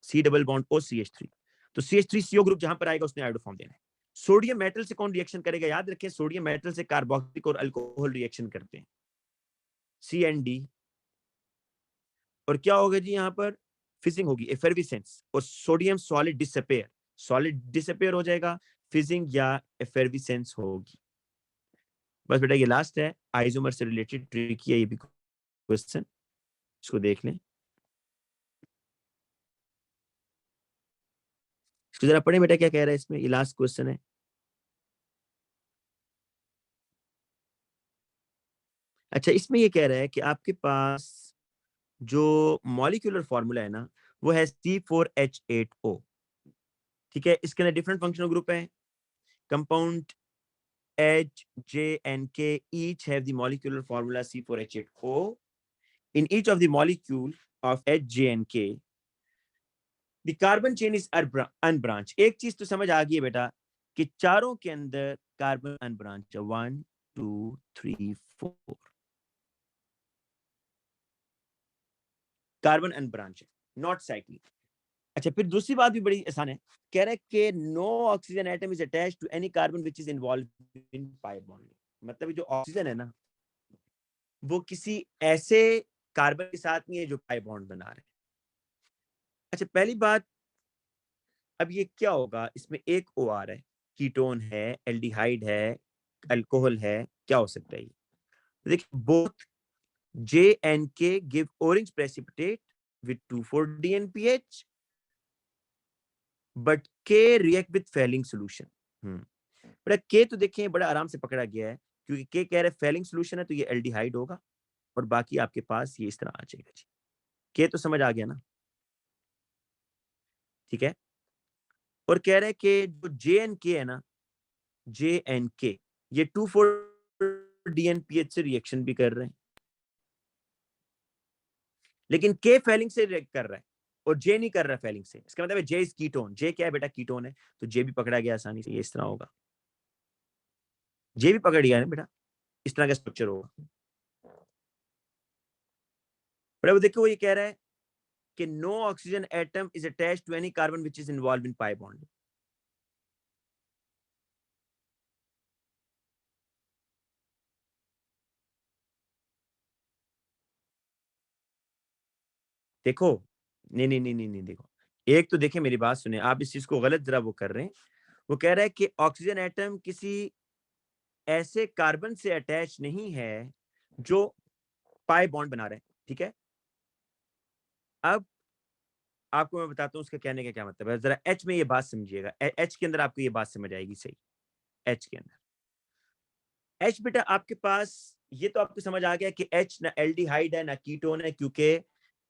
C double bond O CH3, तो CH3CO ग्रुप जहां पर आएगा उसने आयोडोफॉर्म देना है। सोडियम मेटल से कौन रिएक्शन करेगा, याद रखें सोडियम मेटल से कार्बोक्सिलिक और अल्कोहल रिएक्शन करते हैं, CND। और क्या होगा जी यहाँ पर, फिजिंग होगी, एफेर्विसेंस, और सोडियम सॉलिड डिसअपेयर हो जाएगा, फिजिंग या एफेर्विसेंस होगी। बस बेटा ये लास्ट है, आइसोमर से रिलेटेड ट्रिकी है ये भी क्वेश्चन, इसको देख लें, इसको जरा पढ़ें बेटा क्या कह रहा है इसमें, ये लास्ट क्वेश्चन है। अच्छा इसमें ये कह रहा है कि आपके पास जो मॉलिक्यूलर फॉर्मूला है ना वो है C4H8O, ठीक है। इसके अंदर डिफरेंट फंक्शनल ग्रुप है, compound H, J and K each have the molecular formula C4H8O. In each of the molecule of H, J and K, the carbon chain is unbranched. एक चीज तो समझ आ गई है बेटा कि चारों के अंदर कार्बन अनब्रांच है, 1 2 3 4 कार्बन अनब्रांच है, नॉट साइक्लिक। अच्छा फिर दूसरी बात भी बड़ी आसान है, कह रहा है कि no oxygen atom is attached to any carbon which is involved in pi bond. मतलब जो ऑक्सीजन है ना वो किसी ऐसे कार्बन के साथ नहीं है जो पाई बॉन्ड बना रहे हैं। अच्छा पहली बात, अब ये क्या होगा, इसमें एक OR है, कीटोन है, एल्डिहाइड है, अल्कोहल है, क्या हो सकता है ये। तो देखिए both J and K give orange precipitate with 2,4 DNPH but K react with Fehling solution। बड़ा K तो देखें बड़ा आराम से पकड़ा गया है, क्योंकि K कह रहे फेलिंग सोल्यूशन है तो ये एल्डिहाइड होगा, और बाकी आपके पास ये इस तरह आ जाएगा जी। K तो समझ आ गया ना, ठीक है। और कह रहे हैं कि जो JNK है ना, JNK ये 2,4 DNPH से रिएक्शन भी कर रहे हैं, लेकिन K फेलिंग से रिएक्ट कर रहा है और J नहीं कर रहा फेलिंग से। इसका मतलब है J इज कीटोन, J क्या है बेटा, कीटोन है, तो J भी पकड़ा गया आसानी से, ये इस तरह होगा, J भी पकड़ गया है बेटा, इस तरह का स्ट्रक्चर होगा। बड़ा वो देखो वो ये कह रहा है कि no oxygen atom is attached to any carbon which is involved in pi bond. देखो, नहीं, देखो, एक तो देखिए मेरी बात सुने, आप इस चीज को गलत जरा वो कर रहे हैं। वो कह रहा है कि ऑक्सीजन एटम किसी ऐसे कार्बन से अटैच नहीं है जो पाई बॉन्ड बना रहे हैं, ठीक है। अब आपको मैं बताता हूँ उसके कहने का क्या मतलब है, जरा एच में ये बात समझिएगा, एच के अंदर आपको ये बात समझ आएगी सही। एच के अंदर, एच बेटा आपके पास, ये तो आपको समझ आ गया कि एच ना एल्डिहाइड है ना कीटोन है, क्योंकि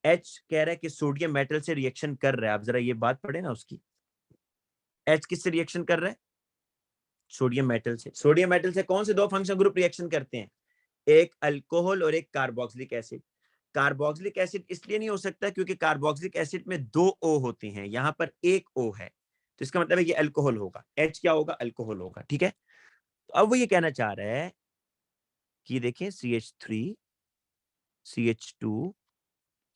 एच कह रहा है कि सोडियम मेटल से रिएक्शन कर रहा है। आप जरा ये बात पढ़े ना उसकी, एच किससे रिएक्शन कर रहा है? सोडियम मेटल से। सोडियम मेटल से कौन से दो फंक्शन ग्रुप रिएक्शन करते हैं? एक अल्कोहल और एक कार्बोक्सिलिक एसिड। कार्बोक्सिलिक एसिड इसलिए नहीं हो सकता क्योंकि कार्बोक्सिलिक एसिड में 2 O होते हैं, यहां पर 1 O है, तो इसका मतलब है ये अल्कोहल होगा। H क्या होगा? अल्कोहल होगा, ठीक है। तो अब वो ये कहना चाह रहा है कि देखें CH3 CH2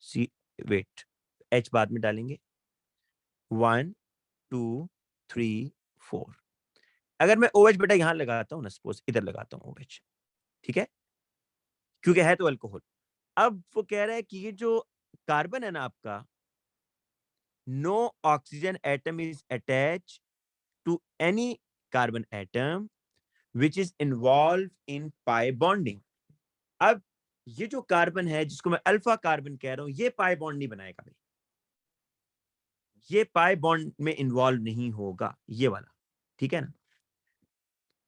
C, wait, H बाद में डालेंगे, 1 2 3 4। अगर मैं OH बेटा यहां लगाता हूं ना, सपोज इधर लगाता हूं OH, ठीक है, क्योंकि है तो अल्कोहल। अब वो कह रहा है कि ये जो कार्बन है ना आपका, no oxygen atom is attached to any carbon atom which is involved in pi bonding। अब ये जो कार्बन है जिसको मैं अल्फा कार्बन कह रहा हूं, ये पाई बॉन्ड नहीं बनाएगा भाई, ये पाई बॉन्ड में इन्वॉल्व नहीं होगा, ये वाला, ठीक है ना।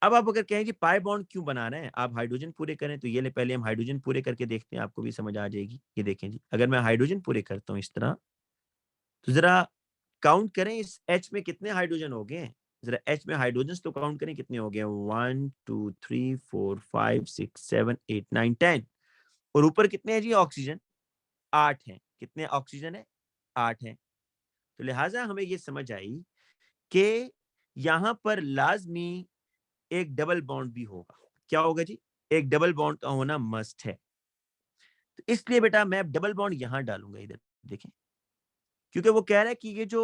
अब आप अगर कहें कि पाई बॉन्ड क्यों बनाना है, आप हाइड्रोजन पूरे करें, तो ये ले पहले हम हाइड्रोजन पूरे करके देखते हैं, आपको भी समझ आ जाएगी। ये देखें जी, अगर मैं हाइड्रोजन पूरे करता हूं इस तरह, तो जरा काउंट करें इस H में कितने हाइड्रोजन हो गए। जरा H में हाइड्रोजन तो काउंट करें कितने हो गए, 1 2 3 4 5 6 7 8 9 10। और ऊपर कितने हैं जी ऑक्सीजन? 8 हैं। कितने ऑक्सीजन है? 8 हैं। तो लिहाजा हमें ये समझ आई कि यहां पर लाजमी एक डबल बॉन्ड भी होगा। क्या होगा जी? एक डबल बॉन्ड का होना मस्ट है। तो इसलिए बेटा मैं डबल बॉन्ड यहां डालूंगा, इधर देखें, क्योंकि वो कह रहा है कि ये जो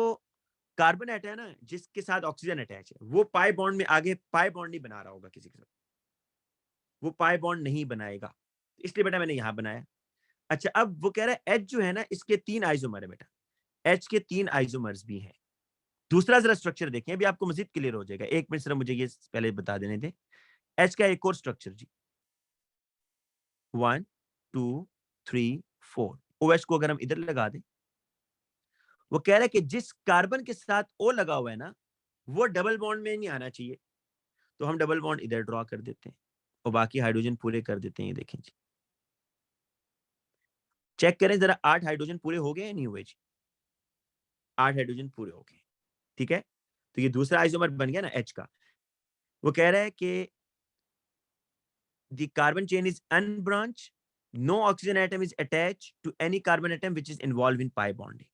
कार्बन एटम है ना जिसके साथ ऑक्सीजन अटैच है, वो पाई बॉन्ड में आगे पाई बॉन्ड नहीं बना रहा होगा किसी के साथ, वो पाई बॉन्ड नहीं बनाएगा, इसलिए बेटा मैंने यहां बनाया। अच्छा, अब वो कह रहा है एच जो है ना इसके 3 आइसोमर है बेटा, एच के 3 आइसोमर्स भी हैं। दूसरा जरा स्ट्रक्चर देखें, अभी आपको मजीद क्लियर हो जाएगा। एक मिनट सिर्फ मुझे ये पहले बता देने दे, एच का एक और स्ट्रक्चर जी, 1 2 3 4। OH को अगर हम इधर लगा दें, वो कह रहा है कि जिस कार्बन के साथ O लगा हुआ है ना, वो डबल बॉन्ड में नहीं आना चाहिए, तो हम डबल बॉन्ड इधर ड्रॉ कर देते हैं और बाकी हाइड्रोजन पूरे कर देते हैं। ये देखें जी, चेक करें जरा, 8 हाइड्रोजन पूरे हो गए या नहीं हुए जी? 8 हाइड्रोजन पूरे हो गए, ठीक है। तो ये दूसरा आइसोमर बन गया ना H का। वो कह रहा है कि the carbon chain is unbranch, no oxygen atom is attach to any carbon atom which is involve in pi bonding.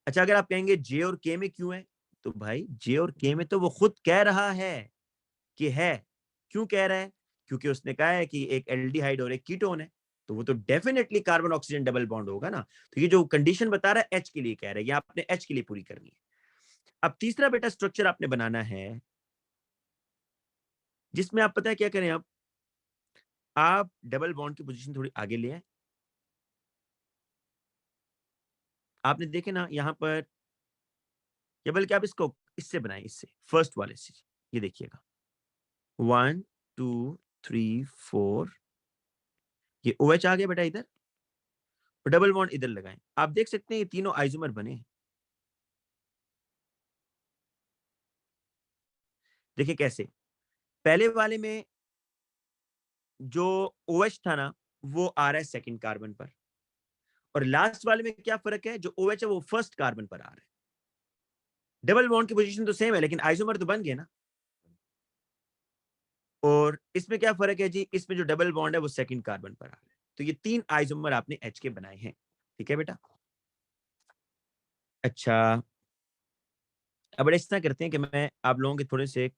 अच्छा, अगर आप कहेंगे J और K में क्यों है, तो भाई J और K में तो वो खुद कह रहा है कि है। क्यों कह रहा है? क्योंकि उसने कहा है कि एक एल्डिहाइड और एक कीटोन है, तो वो तो definitely carbon oxygen double bond होगा ना। तो ये जो कंडीशन बता रहा है H के लिए कह रहा है, ये आपने H के लिए पूरी करनी है। अब तीसरा बेटा स्ट्रक्चर आपने बनाना है जिसमें आप पता है क्या करें, आप डबल बॉन्ड की पोजीशन थोड़ी आगे ले आए। आपने देखे ना यहां पर, या बल्कि आप इसको इससे बनाए, इससे फर्स्ट वाले से, ये देखिएगा 1 2 3 4, ये OH आ गया बेटा इधर, और डबल बॉन्ड इधर लगाएं। आप देख सकते हैं ये तीनों आइसोमर बने हैं। देखिए कैसे, पहले वाले में जो OH था ना वो आ रहा है सेकंड कार्बन पर, और लास्ट वाले में क्या फर्क है, जो OH है वो फर्स्ट कार्बन पर आ रहा है। डबल बॉन्ड की पोजीशन तो सेम है लेकिन आइसोमर तो बन गए ना। और इसमें क्या फर्क है जी, इसमें जो डबल बॉन्ड है वो सेकंड कार्बन पर आ रहा है। तो ये 3 आइसोमर आपने H के बनाए हैं, ठीक है बेटा। अच्छा, अब इस तरह करते हैं कि मैं आप लोगों के थोड़े से